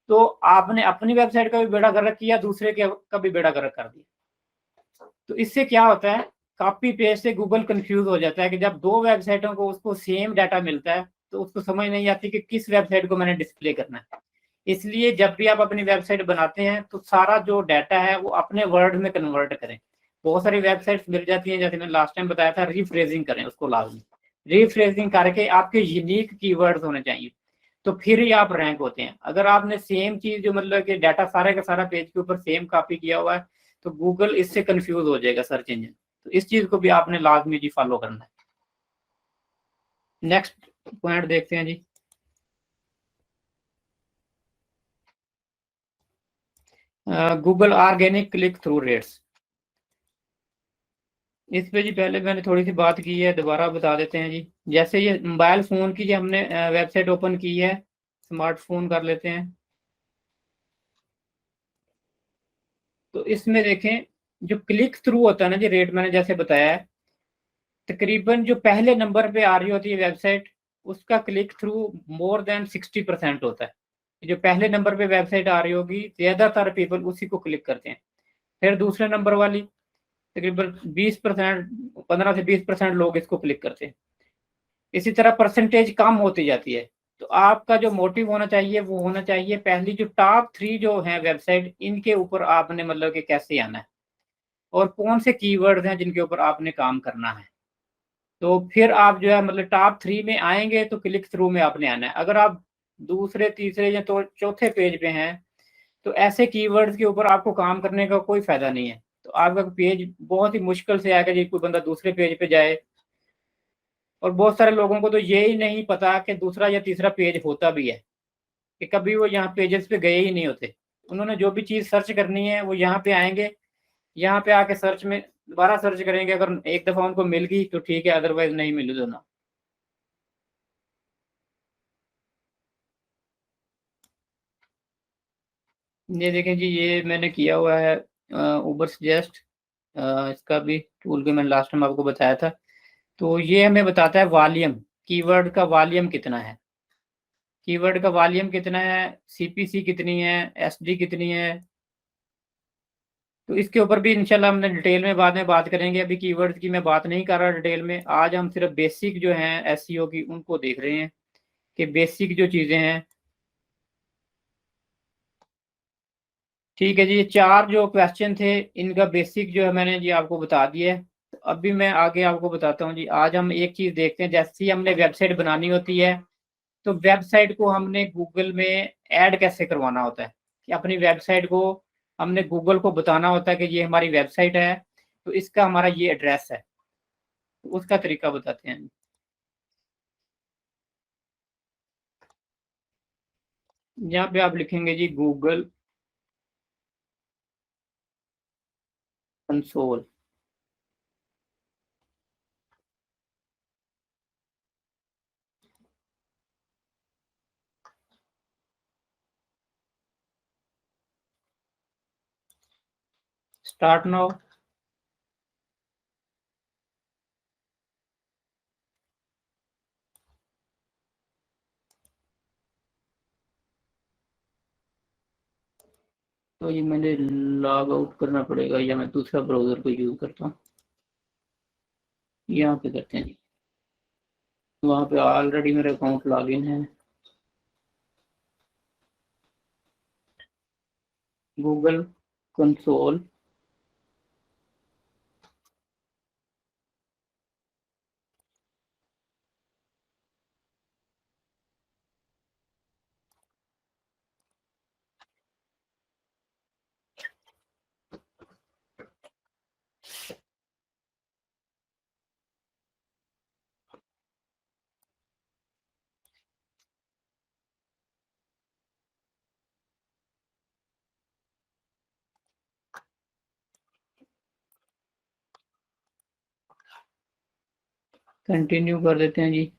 तो आपने अपनी वेबसाइट का भी बेड़ा गर्क किया, दूसरे के का भी बेड़ा गर्क कर दिया। तो इससे क्या होता है, कॉपी पेस्ट से गूगल कंफ्यूज हो जाता है कि जब दो वेबसाइटों को उसको सेम डाटा मिलता है तो उसको समझ नहीं आती कि किस वेबसाइट को मैंने डिस्प्ले करना है। इसलिए जब भी आप अपनी वेबसाइट बनाते हैं तो सारा जो डाटा है वो अपने वर्ड में कन्वर्ट करें। बहुत सारी वेबसाइट्स मिल जाती हैं, जैसे मैंने लास्ट टाइम बताया था, रीफ्रेजिंग करें उसको, लाजमी रीफ्रेजिंग करके आपके यूनिक कीवर्ड्स होने चाहिए, तो फिर ही आप रैंक होते हैं। अगर आपने सेम चीज जो मतलब कि डाटा सारा का सारा पेज के ऊपर सेम कॉपी किया हुआ है तो गूगल इससे कंफ्यूज हो जाएगा, सर्च इंजन। तो इस चीज को भी आपने लाजमी जी फॉलो करना है। नेक्स्ट पॉइंट देखते हैं जी। Google organic click through rates. इस पे जी पहले मैंने थोड़ी सी बात की है, दोबारा बता देते हैं जी। जैसे ये मोबाइल फोन की जो हमने वेबसाइट ओपन की है, स्मार्टफोन कर लेते हैं, तो इसमें देखें जो क्लिक थ्रू होता है ना जी, रेट मैंने जैसे बताया है, तकरीबन जो पहले नंबर पे आ रही होती है वेबसाइट, उसका क्लिक थ्रू मोर देन 60% होता है। जो पहले नंबर पे वेबसाइट आ रही होगी, ज्यादातर पीपल उसी को क्लिक करते हैं। फिर दूसरे नंबर वाली तकरीबन 20%, 15 से 20% लोग इसको क्लिक करते हैं। इसी तरह परसेंटेज कम होती जाती है। तो आपका जो मोटिव होना चाहिए वो होना चाहिए, पहली जो टॉप 3 जो है वेबसाइट, इनके ऊपर आपने मतलब कि कैसे आना है और कौन से कीवर्ड्स हैं जिनके ऊपर आपने काम करना है। तो फिर आप जो है मतलब टॉप 3 में आएंगे तो क्लिक थ्रू में आपने आना है। अगर आप दूसरे, तीसरे या तो चौथे पेज पे हैं तो ऐसे कीवर्ड्स के ऊपर आपको काम करने का कोई फायदा नहीं है। तो आपका पेज बहुत ही मुश्किल से आएगा जी, कोई बंदा दूसरे पेज पे जाए। और बहुत सारे लोगों को तो ये ही नहीं पता कि दूसरा या तीसरा पेज होता भी है, कि कभी वो यहाँ पेजेस पे गए ही नहीं होते। उन्होंने जो भी चीज़ सर्च करनी है वो यहाँ पे आएंगे, यहाँ पे आके सर्च में दोबारा सर्च करेंगे, अगर एक दफ़ा उनको मिल गई तो ठीक है, अदरवाइज नहीं मिली तो ना। ये देखें जी, ये मैंने किया हुआ है उबर सजेस्ट, इसका भी टूल के मैंने लास्ट टाइम आपको बताया था। तो ये हमें बताता है वॉल्यूम, कीवर्ड का वॉल्यूम कितना है, कीवर्ड का वॉल्यूम कितना है, सीपीसी कितनी है, एसडी कितनी है। तो इसके ऊपर भी इंशाल्लाह हमने डिटेल में बाद में बात करेंगे। अभी कीवर्ड्स की मैं बात नहीं कर रहा डिटेल में, आज हम सिर्फ बेसिक जो हैं एसईओ की उनको देख रहे हैं, कि बेसिक जो चीज़ें हैं। ठीक है जी, ये 4 जो क्वेश्चन थे इनका बेसिक जो है मैंने जी आपको बता दिया है। तो अभी मैं आगे आपको बताता हूँ जी। आज हम एक चीज़ देखते हैं, जैसे ही हमने वेबसाइट बनानी होती है तो वेबसाइट को हमने गूगल में ऐड कैसे करवाना होता है, कि अपनी वेबसाइट को हमने गूगल को बताना होता है कि ये हमारी वेबसाइट है, तो इसका हमारा ये एड्रेस है। तो उसका तरीका बताते हैं। यहाँ पे आप लिखेंगे जी गूगल कंसोल। Start now. तो ये मैंने लॉग आउट करना पड़ेगा या मैं दूसरा ब्राउजर को यूज करता हूँ। यहाँ पे करते हैं जी, वहाँ पे ऑलरेडी मेरा अकाउंट लॉगिन है। Google console. कंटिन्यू कर देते हैं जी।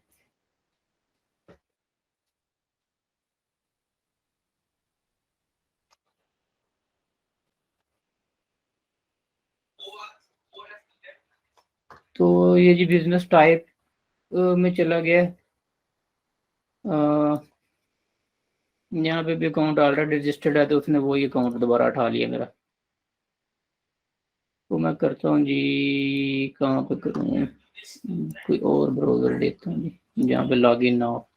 तो ये जी बिजनेस टाइप में चला गया। यहाँ पे भी अकाउंट ऑलरेडी रजिस्टर्ड है तो उसने वही अकाउंट दोबारा उठा लिया मेरा। तो मैं करता हूँ जी, कहाँ पे करूँ, कोई और ब्राउज़र देखता हूँ जी जहाँ पे लॉगिन ना हो।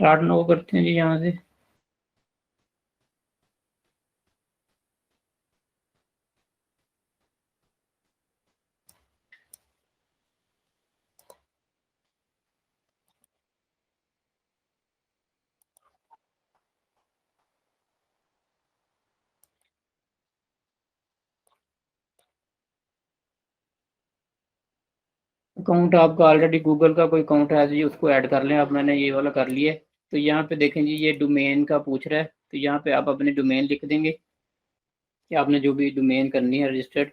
स्टार्ट नो करते हैं जी यहाँ से। अकाउंट आपका ऑलरेडी गूगल का कोई अकाउंट है जी, उसको ऐड कर लें। अब मैंने ये वाला कर लिया है। तो यहाँ पे देखें जी, ये डोमेन का पूछ रहा है, तो यहाँ पे आप अपने डोमेन लिख देंगे कि आपने जो भी डोमेन करनी है रजिस्टर्ड।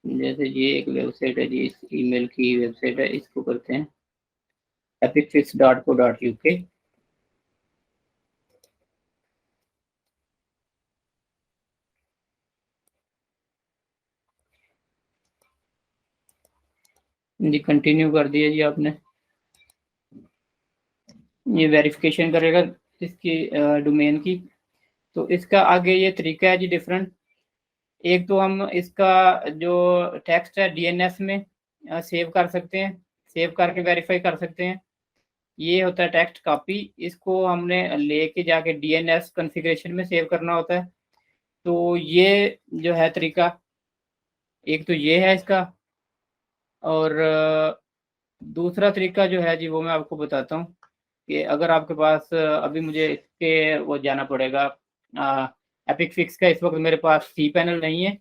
जैसे ये एक वेबसाइट है जी, इस ईमेल की वेबसाइट है, इसको करते हैं epicfix.co.uk। जी कंटिन्यू कर दिया जी आपने। ये वेरिफिकेशन करेगा इसकी डोमेन की। तो इसका आगे ये तरीका है जी डिफरेंट। एक तो हम इसका जो टेक्स्ट है डीएनएस में सेव कर सकते हैं, सेव करके वेरीफाई कर सकते हैं। ये होता है टेक्स्ट कॉपी, इसको हमने लेके जाके डीएनएस कॉन्फ़िगरेशन में सेव करना होता है। तो ये जो है तरीका, एक तो ये है इसका। और दूसरा तरीका जो है जी वो मैं आपको बताता हूँ कि अगर आपके पास अभी मुझे इसके वो जाना पड़ेगा एपिक फिक्स का, इस वक्त मेरे पास सी पैनल नहीं है,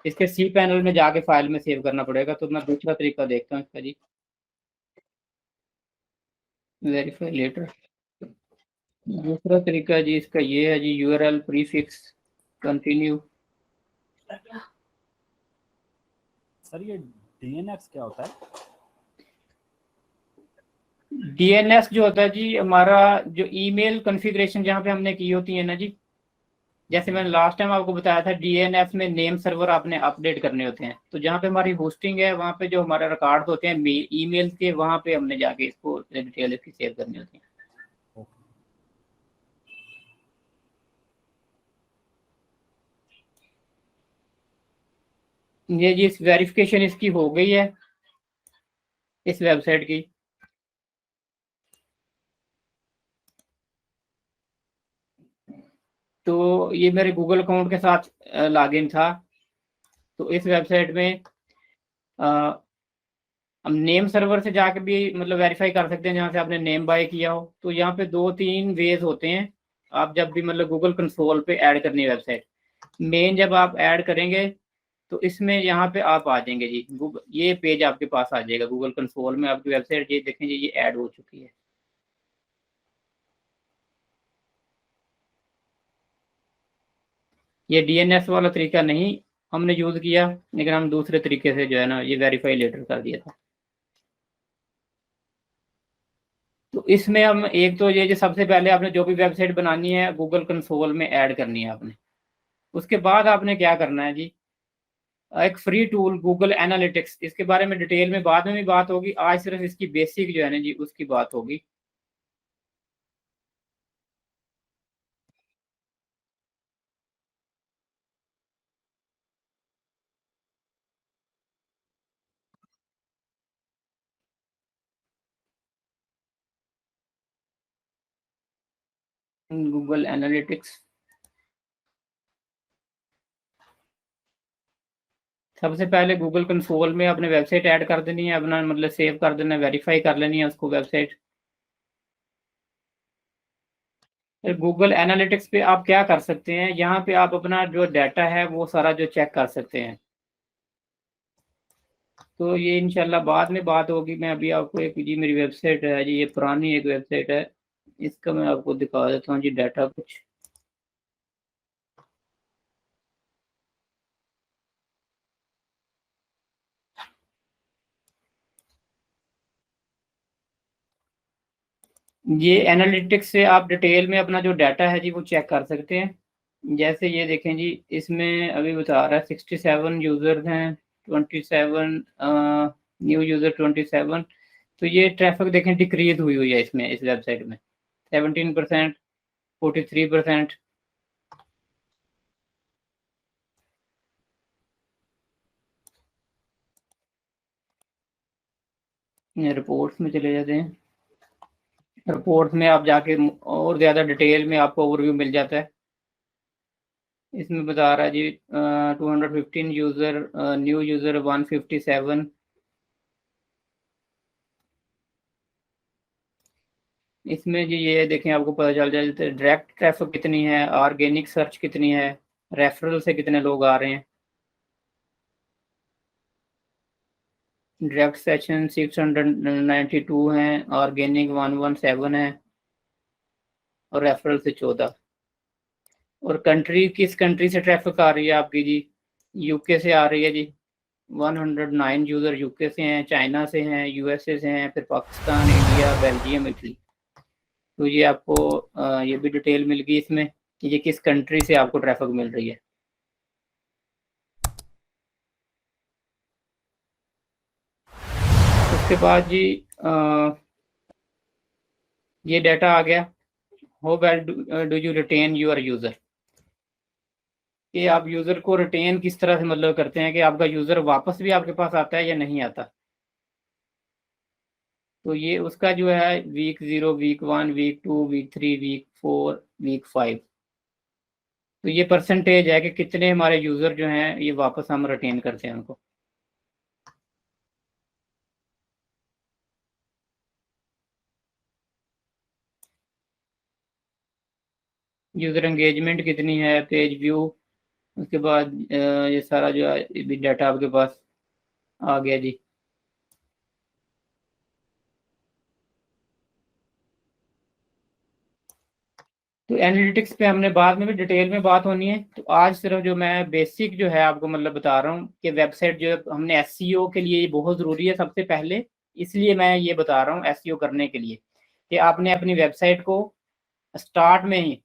इसके सी पैनल में जाके फाइल में सेव करना पड़ेगा। तो मैं दूसरा तरीका देखता हूँ इसका जी, वेरीफाई लेटर। दूसरा तरीका जी इसका ये है जी, यूआरएल प्रीफिक्स कंटिन्यू। सर ये डीएनएस क्या होता है? डीएनएस जो होता है जी हमारा जो ईमेल कॉन्फ़िगरेशन जहाँ पे हमने की होती है ना जी, जैसे मैंने लास्ट टाइम आपको बताया था डीएनएस में नेम सर्वर आपने अपडेट करने होते हैं। तो जहाँ पे हमारी होस्टिंग है वहाँ पे जो हमारे रिकॉर्ड होते हैं ईमेल के, वहाँ पे हमने जाके इसको डिटेल इसकी सेव करनी होती है। ये जी वेरिफिकेशन इसकी हो गई है इस वेबसाइट की। तो ये मेरे गूगल अकाउंट के साथ लॉगिन था। तो इस वेबसाइट में हम नेम सर्वर से जाके भी मतलब वेरीफाई कर सकते हैं जहाँ से आपने नेम बाय किया हो। तो यहाँ पे 2-3 वेज होते हैं, आप जब भी मतलब गूगल कंसोल पे ऐड करनी है वेबसाइट। मेन जब आप ऐड करेंगे तो इसमें यहाँ पे आप आ जाएंगे जी, गूगल ये पेज आपके पास आ जाएगा गूगल कंसोल में, आपकी वेबसाइट ये देखेंगे ये ऐड हो चुकी है। ये डीएनएस वाला तरीका नहीं हमने यूज किया, लेकिन हम दूसरे तरीके से जो है ना ये वेरीफाई लेटर कर दिया था। तो इसमें हम एक तो ये जो सबसे पहले आपने जो भी वेबसाइट बनानी है गूगल कंसोल में ऐड करनी है आपने। उसके बाद आपने क्या करना है जी, एक फ्री टूल गूगल एनालिटिक्स, इसके बारे में डिटेल में बाद में भी बात होगी, आज सिर्फ इसकी बेसिक जो है ना जी उसकी बात होगी। गूगल एनालिटिक्स सबसे पहले गूगल कंसोल में अपने वेबसाइट ऐड कर देनी है, अपना मतलब सेव कर देना है, वेरीफाई कर लेनी है उसको वेबसाइट। फिर गूगल एनालिटिक्स पे आप क्या कर सकते हैं, यहाँ पे आप अपना जो डाटा है वो सारा जो चेक कर सकते हैं। तो ये इंशाल्लाह बाद में बात होगी। मैं अभी आपको एक जी मेरी वेबसाइट है जी, ये पुरानी एक वेबसाइट है, इसका मैं आपको दिखा देता हूँ जी डाटा कुछ। ये एनालिटिक्स से आप डिटेल में अपना जो डाटा है जी वो चेक कर सकते हैं। जैसे ये देखें जी, इसमें अभी बता रहा है 67 यूजर्स हैं, 27 न्यू यूजर 27। तो ये ट्रैफिक देखें डिक्रीज हुई हुई है इसमें, इस वेबसाइट में 17%, 43%। रिपोर्ट्स में चले जाते हैं। रिपोर्ट्स में आप जाके और ज़्यादा डिटेल में आपको ओवरव्यू मिल जाता है। इसमें बता रहा है जी 215 यूज़र, न्यू यूज़र 157। इसमें जी ये देखें आपको पता चल जाए डायरेक्ट ट्रैफिक कितनी है, ऑर्गेनिक सर्च कितनी है, रेफरल से कितने लोग आ रहे हैं। डायरेक्ट सेशन 692 हैं, ऑर्गेनिक 117 है, और रेफरल से 14। और कंट्री, किस कंट्री से ट्रैफिक आ रही है आपकी जी, यूके से आ रही है जी। 109 यूज़र यूके से हैं, चाइना से हैं, यूएसए से हैं, फिर पाकिस्तान, इंडिया, बेल्जियम, इटली। तो ये आपको ये भी डिटेल मिल गई इसमें कि ये किस कंट्री से आपको ट्रैफिक मिल रही है। उसके बाद जी ये डाटा आ गया। How well do you retain your user, कि आप यूज़र को रिटेन किस तरह से मतलब करते हैं कि आपका यूज़र वापस भी आपके पास आता है या नहीं आता। तो ये उसका जो है week 0, week 1, week 2, week 3, week 4, week 5। तो ये परसेंटेज है कि कितने हमारे यूज़र जो हैं ये वापस हम रिटेन करते हैं उनको। यूज़र एंगेजमेंट कितनी है, पेज व्यू। उसके बाद ये सारा जो है ये भी डाटा आपके पास आ गया जी। तो एनालिटिक्स पे हमने बाद में भी डिटेल में बात होनी है। तो आज सिर्फ जो मैं बेसिक जो है आपको मतलब बता रहा हूँ कि वेबसाइट जो हमने एसईओ के लिए ये बहुत ज़रूरी है सबसे पहले। इसलिए मैं ये बता रहा हूँ एसईओ करने के लिए कि आपने अपनी वेबसाइट को स्टार्ट में ही,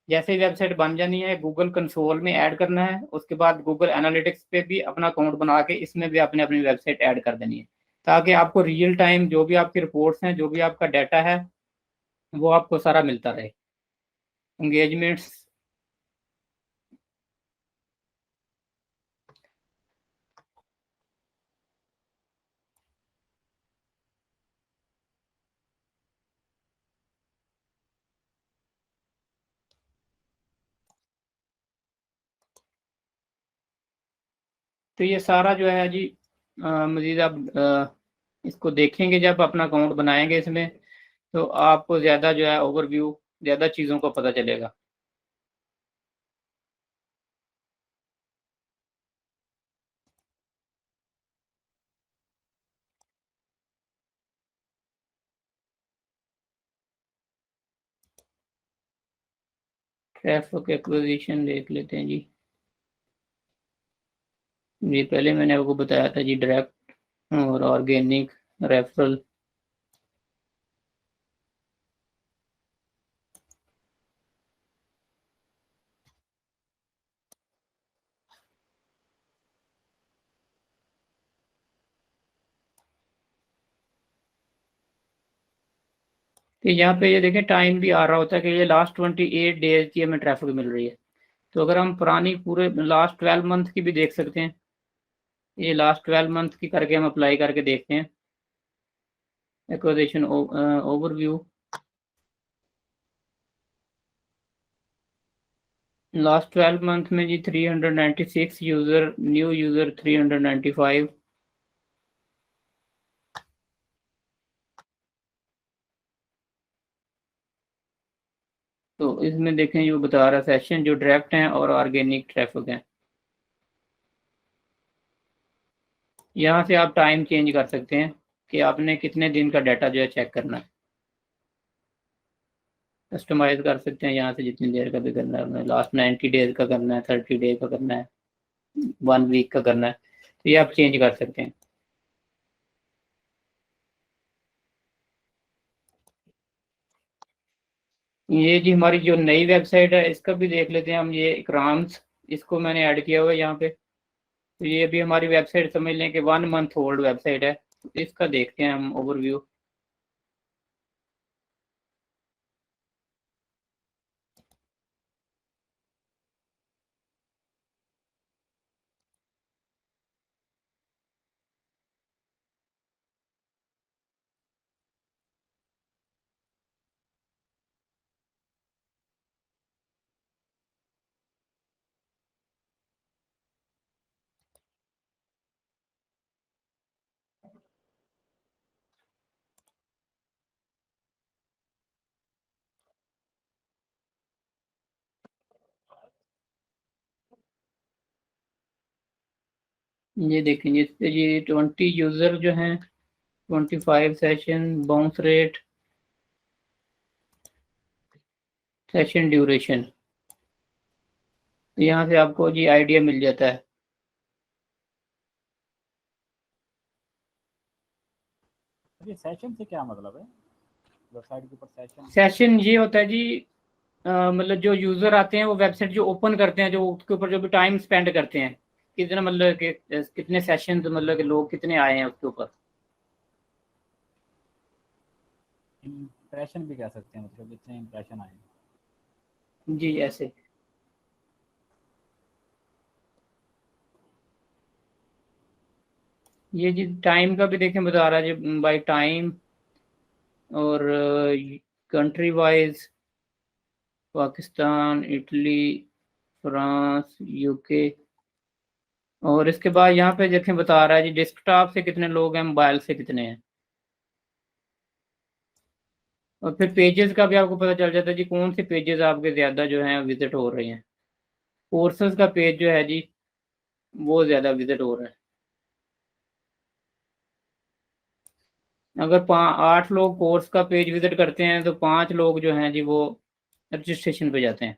जैसे ही वेबसाइट बन जानी है, गूगल कंसोल में ऐड करना है। उसके बाद गूगल एनालिटिक्स पे भी अपना अकाउंट बना के इसमें भी आपने अपनी वेबसाइट ऐड कर देनी है, ताकि आपको रियल टाइम जो भी आपकी रिपोर्ट्स हैं, जो भी आपका डाटा है, वो आपको सारा मिलता रहे। एंगेजमेंट्स, तो ये सारा जो है जी मजीद आप इसको देखेंगे जब अपना अकाउंट बनाएंगे इसमें, तो आपको ज़्यादा जो है ओवरव्यू, ज़्यादा चीज़ों को पता चलेगा। ट्रैफिक एक्विजिशन देख लेते हैं जी। ये पहले मैंने आपको बताया था जी, डायरेक्ट और ऑर्गेनिक, रेफरल। तो यहाँ पे ये देखें टाइम भी आ रहा होता है कि ये लास्ट 28 डेज की हमें ट्रैफिक मिल रही है। तो अगर हम पुरानी पूरे लास्ट 12 मंथ की भी देख सकते हैं, ये लास्ट 12 मंथ की करके हम अप्लाई करके देखते हैं। एक्विजिशन ओवरव्यू, लास्ट 12 मंथ में जी 396 यूज़र, न्यू यूज़र 395। तो इसमें देखें जो बता रहा सेशन जो डायरेक्ट हैं और ऑर्गेनिक ट्रैफिक हैं। यहाँ से आप टाइम चेंज कर सकते हैं कि आपने कितने दिन का डाटा जो है चेक करना है, कस्टमाइज कर सकते हैं यहाँ से जितनी देर का भी करना है, लास्ट 90 डेज का करना है, 30 डेज का करना है, 1 वीक का करना है, तो ये आप चेंज कर सकते हैं। ये जी हमारी जो नई वेबसाइट है इसका भी देख लेते हैं हम, ये इकराम्स, इसको मैंने ऐड किया हुआ है यहाँ पे। तो ये भी हमारी वेबसाइट समझ लें कि 1 मंथ ओल्ड वेबसाइट है। तो इसका देखते हैं हम ओवरव्यू। ये देखेंगे इस पे ये 20 यूजर जो हैं, 25 session, bounce rate, session duration, तो यहाँ से आपको जी आइडिया मिल जाता है। ये सेशन से क्या मतलब है वेबसाइट के ऊपर? सेशन ये होता है जी, मतलब जो यूजर आते हैं वो वेबसाइट जो ओपन करते हैं, जो उसके ऊपर जो भी टाइम स्पेंड करते हैं, कितना मतलब कि कितने सेशन, मतलब कि लोग कितने आए हैं उसके ऊपर। इम्प्रेशन भी कह सकते हैं, मतलब कितने इम्प्रेशन आए। जी ऐसे। ये जी टाइम का भी देखें बता रहा है जी, बाय टाइम और country wise, Pakistan, Italy, France, UK. और इसके बाद यहाँ पे देखें बता रहा है जी डेस्कटॉप से कितने लोग हैं, मोबाइल से कितने हैं। और फिर पेजेस का भी आपको पता चल जाता है जी कौन से पेजेस आपके ज़्यादा जो हैं विजिट हो रहे हैं। कोर्सेज का पेज जो है जी वो ज़्यादा विजिट हो रहा है। अगर 8 लोग कोर्स का पेज विजिट करते हैं तो 5 लोग जो हैं जी वो रजिस्ट्रेशन पे जाते हैं।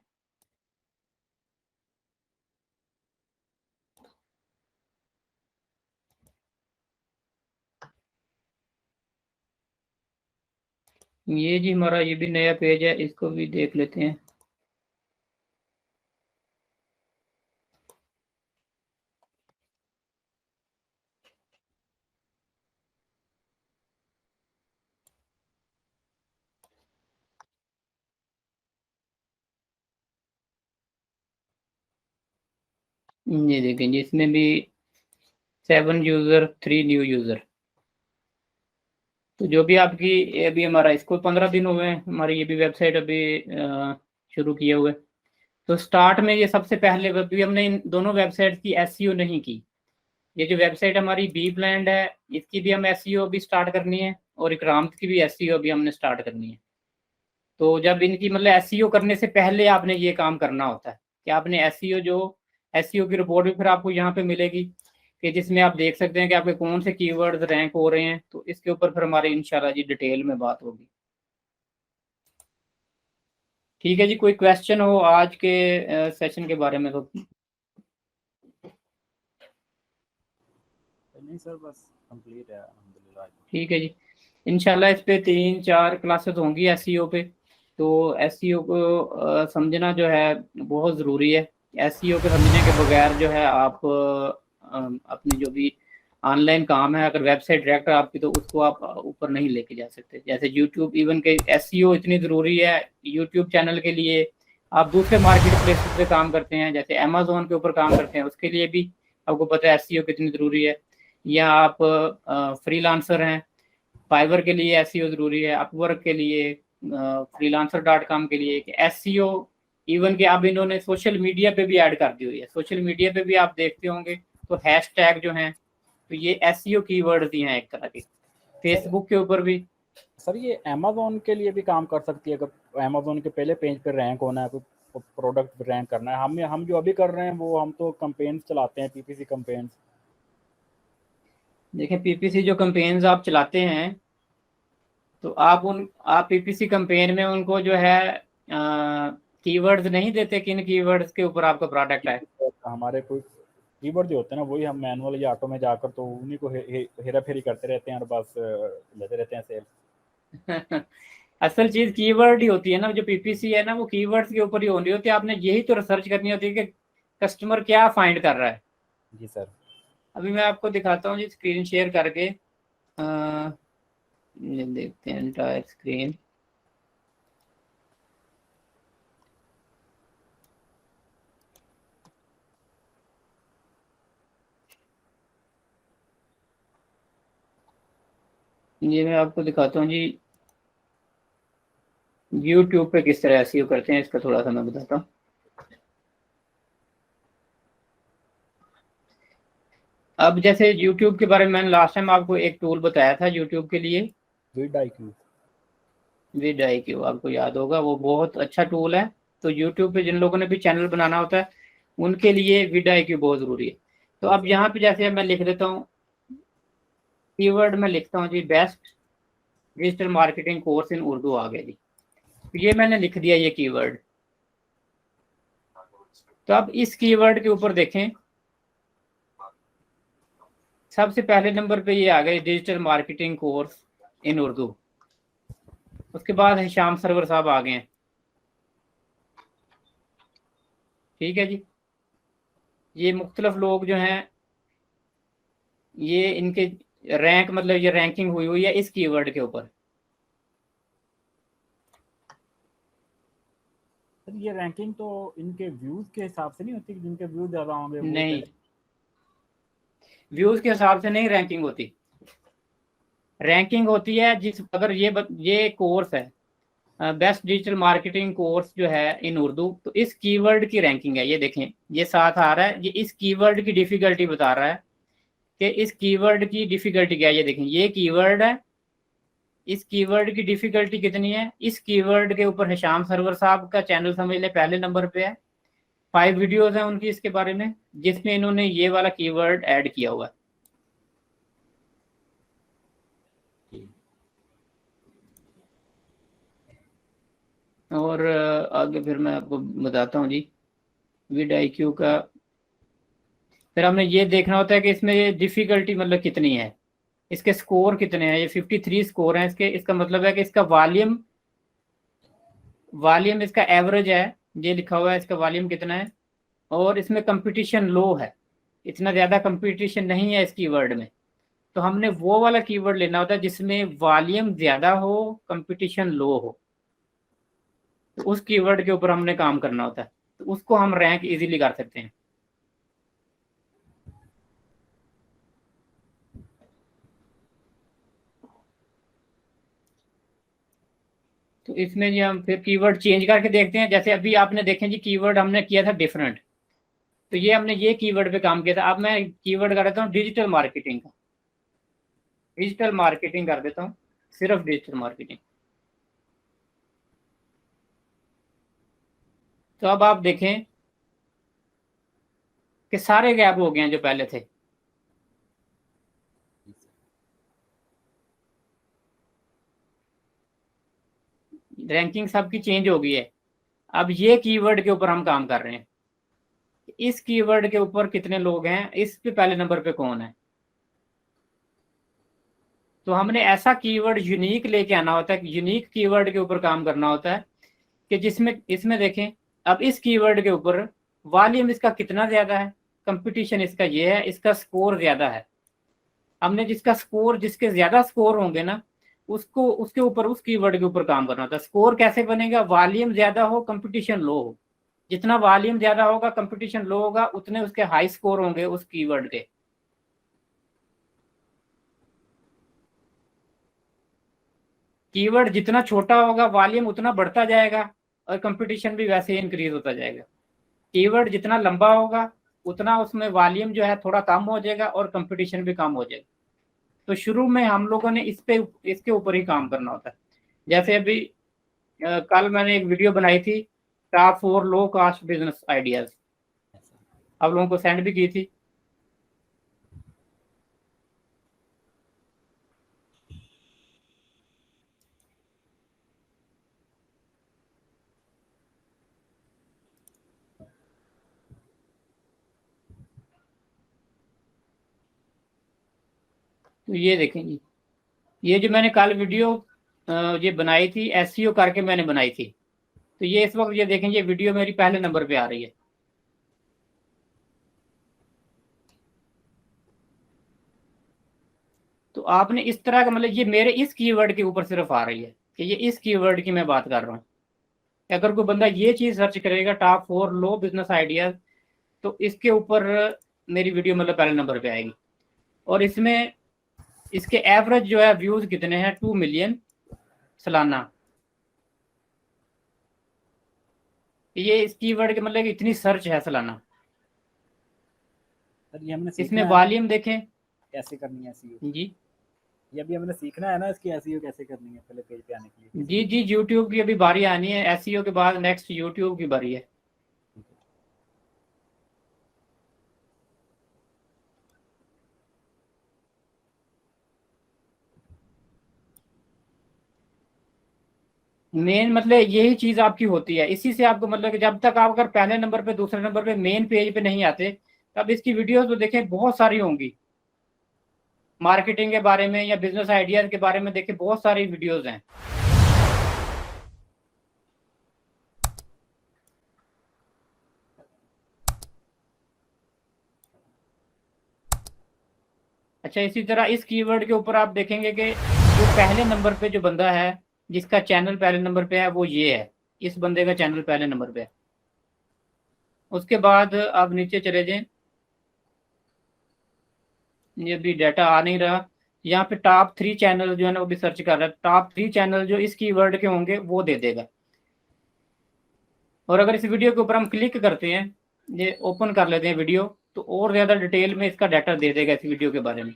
ये जी हमारा ये भी नया पेज है, इसको भी देख लेते हैं। ये देखें जी इसमें भी 7 यूज़र, 3 न्यू यूज़र। तो जो भी आपकी अभी हमारा इसको 15 दिन हुए हैं, हमारी ये भी वेबसाइट अभी शुरू किए हुए। तो स्टार्ट में ये सबसे पहले अभी हमने इन दोनों वेबसाइट की एसईओ नहीं की। ये जो वेबसाइट हमारी बी ब्लैंड है इसकी भी हम एसईओ भी स्टार्ट करनी है, और इकराम्स की भी एसईओ भी हमने स्टार्ट करनी है। तो जब इनकी मतलब एसईओ करने से पहले आपने ये काम करना होता है कि आपने एसईओ जो एसईओ की रिपोर्ट भी फिर आपको यहाँ पे मिलेगी कि जिसमें आप देख सकते हैं कि आपके कौन से कीवर्ड्स रैंक हो रहे हैं। तो इसके ऊपर फिर हमारी इंशाल्लाह जी डिटेल में बात होगी। ठीक है जी, कोई क्वेश्चन हो आज के सेशन के बारे में तो? नहीं सर, बस कंप्लीट है अल्हम्दुलिल्लाह। ठीक है जी, इंशाल्लाह इस पे 3-4 क्लासेस होंगी एसईओ पे। तो एसईओ को समझना जो है बहुत ज़रूरी है। एसईओ को समझने के बगैर जो है आप अपनी जो भी ऑनलाइन काम है, अगर वेबसाइट डायरेक्ट आपकी, तो उसको आप ऊपर नहीं लेके जा सकते। जैसे यूट्यूब इवन के एसईओ इतनी ज़रूरी है यूट्यूब चैनल के लिए। आप दूसरे मार्केट प्लेसेस पे काम करते हैं, जैसे अमेजोन के ऊपर काम करते हैं, उसके लिए भी आपको पता है एसईओ कितनी ज़रूरी है। या आप फ्रीलांसर हैं, फाइवर के लिए एसईओ ज़रूरी है, अपवर्क के लिए, freelancer.com के लिए एसईओ। इवन कि अब इन्होंने सोशल मीडिया पे भी ऐड कर दी हुई है। सोशल मीडिया पे भी आप देखते होंगे तो हैशटैग जो हैं, तो ये एसईओ कीवर्ड्स ही हैं एक तरह के। फेसबुक के ऊपर भी सर ये अमेज़न के लिए भी काम कर सकती है, अगर अमेज़न के पहले पेज पे रैंक होना है, तो प्रोडक्ट रैंक करना है। हम जो अभी कर रहे हैं वो हम तो कैंपेन्स चलाते हैं, पीपीसी कैंपेन्स। देखिए पीपीसी जो कैंपेन्स आप चलाते हैं तो आप पीपीसी कैंपेन में उनको जो है कीवर्ड्स नहीं देते, किन कीवर्ड्स के ऊपर आपका प्रोडक्ट है? हमारे कुछ कीवर्ड जो होते हैं ना, वही हम मैनुअल या ऑटो में जाकर तो उन्हीं को हेरा फेरी करते रहते हैं और बस लेते रहते हैं सेल। असल चीज कीवर्ड ही होती है ना, जो पीपीसी है ना वो कीवर्ड्स के ऊपर ही होनी होती है। आपने यही तो रिसर्च करनी होती है कि कस्टमर क्या फाइंड कर रहा है। जी सर। अभी मैं आपको दिखाता हूँ जी, स्क्रीन शेयर करके। ये देखते हैं एंटायर स्क्रीन। ये मैं आपको दिखाता हूँ जी, यूट्यूब पे किस तरह एसईओ करते हैं, इसका थोड़ा सा मैं बताता हूँ। अब जैसे यूट्यूब के बारे में मैंने लास्ट टाइम आपको एक टूल बताया था यूट्यूब के लिए, विड आईक्यू। विड IQ, आपको याद होगा, वो बहुत अच्छा टूल है। तो यूट्यूब पे जिन लोगों ने भी चैनल बनाना होता है उनके लिए विड IQ बहुत ज़रूरी है। तो जी अब सर। यहाँ पे जैसे मैं लिख देता हूँ कीवर्ड, में लिखता हूँ जी best digital marketing course in Urdu, आ गया जी। तो ये मैंने लिख दिया ये कीवर्ड। तो अब इस कीवर्ड के ऊपर देखें, सबसे पहले नंबर पे ये आ गए digital marketing course in Urdu. उसके बाद हिशाम सरवर साहब आ गए हैं। ठीक है जी। ये मुख्तलिफ लोग जो हैं, ये इनके रैंक, मतलब ये रैंकिंग हुई हुई है इस कीवर्ड के ऊपर। सर ये रैंकिंग तो इनके व्यूज के हिसाब से नहीं होती, जिनके व्यूज ज्यादा होंगे वो नहीं, पहले। व्यूज के हिसाब से नहीं रैंकिंग होती। रैंकिंग होती है जिस, अगर ये कोर्स है बेस्ट डिजिटल मार्केटिंग कोर्स जो है इन उर्दू, तो इस कीवर्ड की रैंकिंग है। ये देखें, ये साथ आ रहा है, ये इस कीवर्ड की डिफिकल्टी बता रहा है कि इस कीवर्ड की डिफिकल्टी क्या है। ये देखें, ये कीवर्ड है, इस कीवर्ड की डिफिकल्टी कितनी है। इस कीवर्ड के ऊपर हिशाम सरवर साहब का चैनल समझ ले पहले नंबर पे है, 5 वीडियोस हैं उनकी इसके बारे में, जिसमें इन्होंने ये वाला कीवर्ड ऐड किया हुआ है। और आगे फिर मैं आपको बताता हूँ जी विड IQ का। फिर हमने ये देखना होता है कि इसमें ये डिफिकल्टी मतलब कितनी है, इसके स्कोर कितने हैं। ये 53 स्कोर हैं इसके, इसका मतलब है कि इसका वॉल्यूम, इसका एवरेज है, ये लिखा हुआ है इसका वॉल्यूम कितना है। और इसमें कंपटीशन लो है, इतना ज़्यादा कंपटीशन नहीं है इस कीवर्ड में। तो हमने वो वाला कीवर्ड लेना होता है जिसमें वॉल्यूम ज़्यादा हो, कंपटीशन लो हो। तो उस कीवर्ड के ऊपर हमने काम करना होता है, तो उसको हम रैंक इजीली कर सकते हैं। तो इसमें जी हम फिर कीवर्ड चेंज करके देखते हैं। जैसे अभी आपने देखें जी, कीवर्ड हमने किया था डिफरेंट, तो ये हमने ये कीवर्ड पे काम किया था। अब मैं कीवर्ड कर देता हूँ डिजिटल मार्केटिंग का, डिजिटल मार्केटिंग कर देता हूँ, सिर्फ डिजिटल मार्केटिंग। तो अब आप देखें कि सारे गैप हो गए हैं जो पहले थे। रैंकिंग सबकी चेंज हो गई है। अब ये कीवर्ड के ऊपर हम काम कर रहे हैं, इस कीवर्ड के ऊपर कितने लोग हैं, इस पे पहले नंबर पे कौन है। तो हमने ऐसा कीवर्ड यूनिक लेके आना होता है, यूनिक कीवर्ड के ऊपर काम करना होता है कि जिसमें, इसमें देखें, अब इस कीवर्ड के ऊपर वॉल्यूम इसका कितना ज्यादा है, कंपटीशन इसका ये है, इसका स्कोर ज्यादा है। हमने जिसका स्कोर, जिसके ज्यादा स्कोर होंगे ना, उसको उसके ऊपर, उस कीवर्ड के ऊपर काम करना होता है। स्कोर कैसे बनेगा, वॉल्यूम ज्यादा हो, कंपटीशन लो हो। जितना वॉल्यूम ज्यादा होगा, कंपटीशन लो होगा, उतने उसके हाई स्कोर होंगे उस कीवर्ड के। कीवर्ड जितना छोटा होगा, वॉल्यूम उतना बढ़ता जाएगा और कंपटीशन भी वैसे ही इंक्रीज होता जाएगा। कीवर्ड जितना लंबा होगा, उतना उसमें वॉल्यूम जो है थोड़ा कम हो जाएगा और कंपटीशन भी कम हो जाएगा। तो शुरू में हम लोगों ने इसके ऊपर ही काम करना होता है। जैसे अभी कल मैंने एक वीडियो बनाई थी, top 4 low cost business ideas, आप लोगों को सेंड भी की थी। तो ये देखें जी, ये जो मैंने कल वीडियो ये बनाई थी, एसईओ करके मैंने बनाई थी। तो ये इस वक्त ये देखें, ये वीडियो मेरी पहले नंबर पे आ रही है। तो आपने इस तरह का, मतलब ये मेरे इस कीवर्ड के ऊपर सिर्फ आ रही है कि ये इस कीवर्ड की मैं बात कर रहा हूँ। अगर कोई बंदा ये चीज सर्च करेगा, टॉप 4 लो बिजनेस आइडियाज, तो इसके ऊपर मेरी वीडियो मतलब पहले नंबर पे आएगी। और इसमें इसके एवरेज जो है व्यूज कितने हैं, 2 मिलियन सालाना। ये इस कीवर्ड के मतलब इतनी सर्च है सालाना। सर ये हमने इसमें सीखना है वॉल्यूम देखें कैसे करनी है एसईओ। जी। ये अभी हमने सीखना है ना इसकी एसईओ कैसे करनी है पहले पेज पे आने के लिए। जी जी, यूट्यूब की अभी बारी आनी है, एसईओ के बाद नेक्स्ट यूट्यूब की बारी है। मेन मतलब यही चीज आपकी होती है, इसी से आपको मतलब कि जब तक आप अगर पहले नंबर पे, दूसरे नंबर पे, मेन पेज पे नहीं आते, तब इसकी वीडियोस तो देखें बहुत सारी होंगी। मार्केटिंग के बारे में या बिजनेस आइडियाज के बारे में देखें, बहुत सारी वीडियोस हैं। अच्छा, इसी तरह इस कीवर्ड के ऊपर आप देखेंगे कि जो पहले नंबर पे जो बंदा है, जिसका चैनल पहले नंबर पे है, वो ये है, इस बंदे का चैनल पहले नंबर पे है। उसके बाद आप नीचे चले जाएं, ये भी डाटा आ नहीं रहा। यहाँ पे टॉप 3 चैनल जो है ना, वो भी सर्च कर रहा है। टॉप 3 चैनल जो इस कीवर्ड के होंगे वो दे देगा। और अगर इस वीडियो के ऊपर हम क्लिक करते हैं, ये ओपन कर लेते हैं वीडियो, तो और ज़्यादा डिटेल में इसका डाटा दे देगा इस वीडियो के बारे में।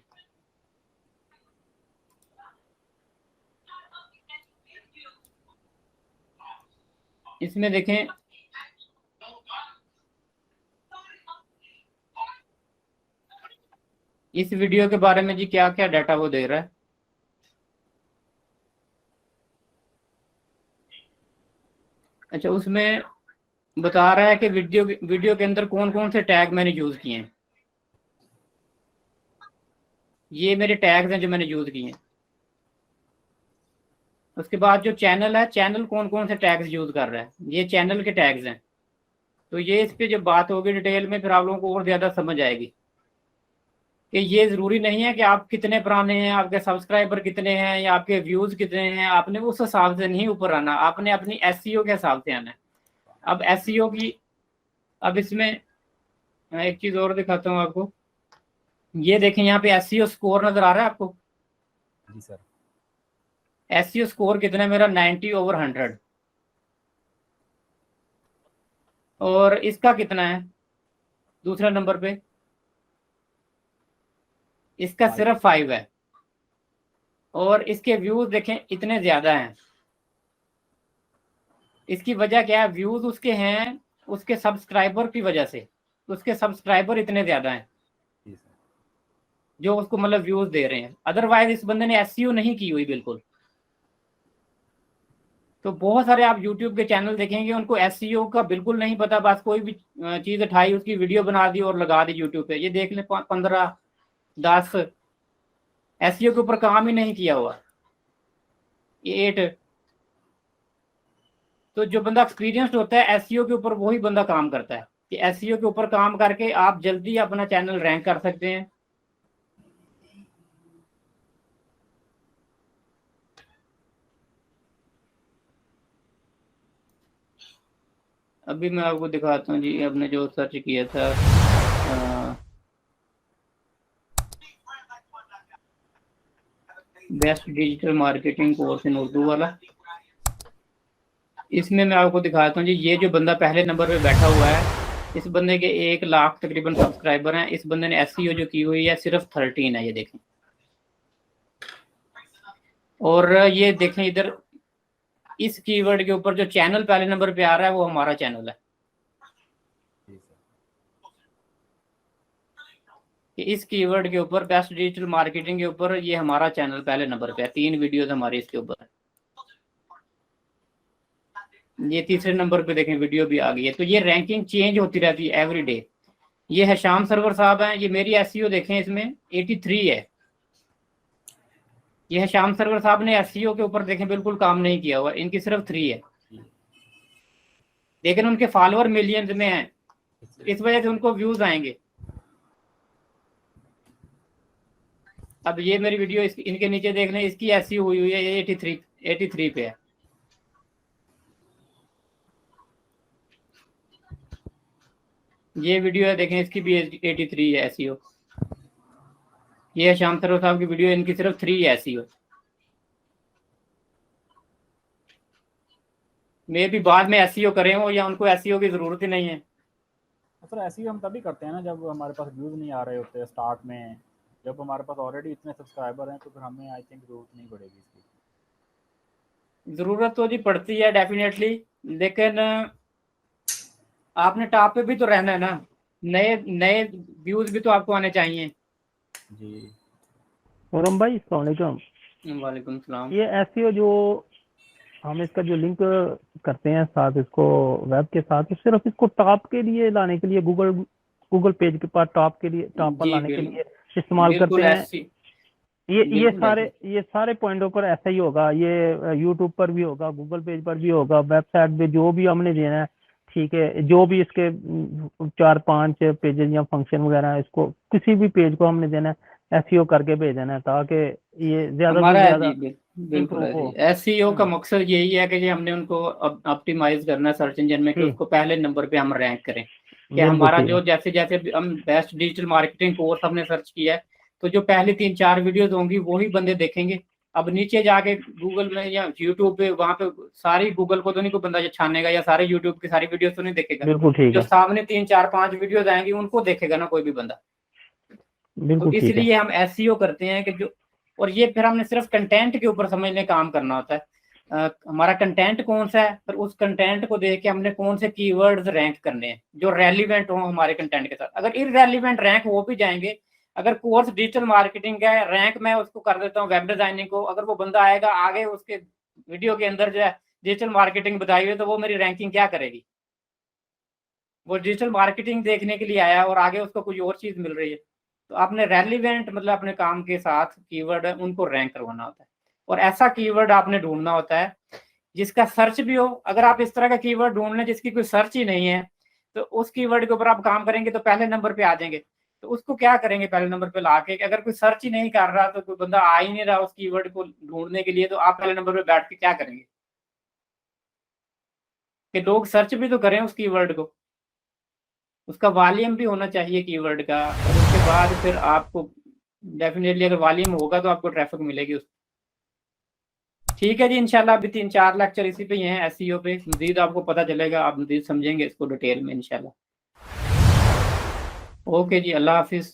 इसमें देखें, इस वीडियो के बारे में जी क्या क्या डाटा वो दे रहा है। अच्छा, उसमें बता रहा है कि वीडियो के अंदर कौन कौन से टैग मैंने यूज़ किए हैं। ये मेरे टैग्स हैं जो मैंने यूज़ किए हैं। उसके बाद जो चैनल है, चैनल कौन कौन से टैग्स यूज़ कर रहा है, ये चैनल के टैग्स हैं। तो ये इस पे जब बात होगी डिटेल में, फिर आप लोगों को और ज़्यादा समझ आएगी कि ये ज़रूरी नहीं है कि आप कितने पुराने हैं, आपके सब्सक्राइबर कितने हैं या आपके व्यूज़ कितने हैं। आपने उस हिसाब से नहीं ऊपर आना, आपने अपनी एसईओ के हिसाब से आना है। अब एसईओ की, अब इसमें मैं एक चीज़ और दिखाता हूँ आपको। ये देखें, यहाँ पे एसईओ स्कोर नज़र आ रहा है आपको। जी सर। एसईओ स्कोर कितना है मेरा, 90/100। और इसका कितना है दूसरे नंबर पे, इसका सिर्फ 5 है। और इसके व्यूज देखें इतने ज्यादा हैं। इसकी वजह क्या है, व्यूज उसके हैं उसके सब्सक्राइबर की वजह से। उसके सब्सक्राइबर इतने ज्यादा हैं जो उसको मतलब व्यूज दे रहे हैं। अदरवाइज इस बंदे ने एसईओ नहीं की हुई बिल्कुल। तो बहुत सारे आप यूट्यूब के चैनल देखेंगे, उनको एसईओ का बिल्कुल नहीं पता, बस कोई भी चीज उठाई, उसकी वीडियो बना दी और लगा दी यूट्यूब पे। ये देख ले, 15 10 एसईओ के ऊपर काम ही नहीं किया हुआ, 8। तो जो बंदा एक्सपीरियंस्ड होता है एसईओ के ऊपर, वही बंदा काम करता है कि एसईओ के ऊपर काम करके आप जल्दी अपना चैनल रैंक कर सकते हैं। अभी मैं आपको दिखाता हूँ जी, आपने जो सर्च किया था best digital marketing course in Urdu वाला, इसमें मैं आपको दिखाता हूँ जी। ये जो बंदा पहले नंबर पे बैठा हुआ है, इस बंदे के 1 लाख तकरीबन सब्सक्राइबर हैं। इस बंदे ने एसईओ जो की हुई है सिर्फ 13 है, ये देखें। और ये देखें इधर इस कीवर्ड के ऊपर जो चैनल पहले नंबर पे आ रहा है वो हमारा चैनल है। कि इस कीवर्ड के ऊपर बेस्ट डिजिटल मार्केटिंग के ऊपर ये हमारा चैनल पहले नंबर पे है, 3 वीडियोस हमारी इसके ऊपर। ये तीसरे नंबर पे देखें वीडियो भी आ गई है। तो ये रैंकिंग चेंज होती रहती है एवरी डे। ये है शाम सरवर साहब हैं, ये मेरी एसईओ देखें इसमें 83 है। ये है शाम सरवर साहब ने एसईओ के ऊपर देखें बिल्कुल काम नहीं किया हुआ, इनकी सिर्फ 3 है, लेकिन उनके फॉलोअर मिलियंस में हैं, इस वजह से उनको व्यूज आएंगे। अब ये मेरी वीडियो इनके नीचे देख लें, इसकी एसईओ हुई हुई है, ये 83 पे है। ये वीडियो है देखें, इसकी भी 83 है एसईओ। ये है शाम सरवर साहब की वीडियो, इनकी सिर्फ 3 है एसईओ। मे भी बाद में एसईओ करें हो या उनको एसईओ की जरूरत ही नहीं है। सर ऐसे ही हम तभी करते हैं ना जब हमारे पास व्यूज़ नहीं आ रहे होते स्टार्ट में। जब हमारे पास ऑलरेडी इतने सब्सक्राइबर हैं तो फिर हमें आई थिंक ज़रूरत नहीं पड़ेगी इसकी। जरूरत तो जी पड़ती है डेफिनेटली, लेकिन आपने टॉप पे भी तो रहना है ना, नए नए व्यूज भी तो आपको आने चाहिए। जी मोहरम भाई अस्सलाम वालेकुम। वालेकुम सलाम। ये एसईओ जो हम इसका जो लिंक करते हैं साथ इसको वेब के साथ, तो सिर्फ इसको टॉप के लिए लाने के लिए गूगल पेज के पास टॉप के लिए टॉप पर लाने के लिए इस्तेमाल करते हैं। ये सारे पॉइंटों पर ऐसा ही होगा, ये यूट्यूब पर भी होगा, गूगल पेज पर भी होगा, वेबसाइट पे जो भी हमने देना है, ठीक है, जो भी इसके 4-5 पेजेस या फंक्शन वगैरह इसको किसी भी पेज को हमने देना है एसईओ करके भेजना है ताकि ये ज्यादा से ज्यादा बिल्कुल एसईओ का मकसद यही है कि हमने उनको ऑप्टिमाइज करना है सर्च इंजन में, कि उसको पहले नंबर पे हम रैंक करें। कि हमारा जो जैसे जैसे हम बेस्ट डिजिटल मार्केटिंग कोर्स हमने सर्च किया है, तो जो पहले 3-4 वीडियोस होंगी वही बंदे देखेंगे। अब नीचे जाके गूगल में या यूट्यूब पे, वहां पे सारी गूगल को तो नहीं कोई बंदा छानेगा, या सारे यूट्यूब की सारी वीडियोस तो नहीं देखेगा। बिल्कुल ठीक जो है, सामने 3-4-5 वीडियोस आएंगी उनको देखेगा ना कोई भी बंदा। तो इसलिए हम एसईओ करते हैं कि जो, और ये फिर हमने सिर्फ कंटेंट के ऊपर समझने काम करना होता है। हमारा कंटेंट कौन सा है, फिर उस कंटेंट को देख के हमने कौन से कीवर्ड्स रैंक करने हैं जो रेलिवेंट हो हमारे कंटेंट के साथ। अगर इररेलिवेंट रैंक हो भी जाएंगे, अगर कोर्स डिजिटल मार्केटिंग का है, रैंक मैं उसको कर देता हूँ वेब डिजाइनिंग को, अगर वो बंदा आएगा आगे उसके वीडियो के अंदर जो है डिजिटल मार्केटिंग बताई हुई है, तो वो मेरी रैंकिंग क्या करेगी? वो डिजिटल मार्केटिंग देखने के लिए आया और आगे उसको कोई और चीज मिल रही है। तो आपने रेलिवेंट मतलब अपने काम के साथ कीवर्ड है उनको रैंक करवाना होता है, और ऐसा कीवर्ड आपने ढूंढना होता है जिसका सर्च भी हो। अगर आप इस तरह का कीवर्ड ढूंढ लें जिसकी कोई सर्च ही नहीं है, तो उस कीवर्ड के ऊपर आप काम करेंगे तो पहले नंबर पे आ जाएंगे। तो उसको क्या करेंगे पहले नंबर पे लाके, अगर कोई सर्च ही नहीं कर रहा, तो कोई बंदा आ ही नहीं रहा उस कीवर्ड को ढूंढने के लिए, तो आप पहले नंबर पे बैठ के क्या करेंगे? कि लोग सर्च भी तो करें उस कीवर्ड को, उसका वॉल्यूम भी होना चाहिए कीवर्ड का, और उसके बाद फिर आपको डेफिनेटली अगर वॉल्यूम होगा तो आपको ट्रैफिक मिलेगी उस। ठीक है जी, इंशाल्लाह अभी 3-4 लेक्चर इसी पे ही हैं एसईओ पे, मजीद आपको पता चलेगा, आप मजीद समझेंगे इसको डिटेल में इंशाल्लाह। ओके जी, अल्लाह हाफिज।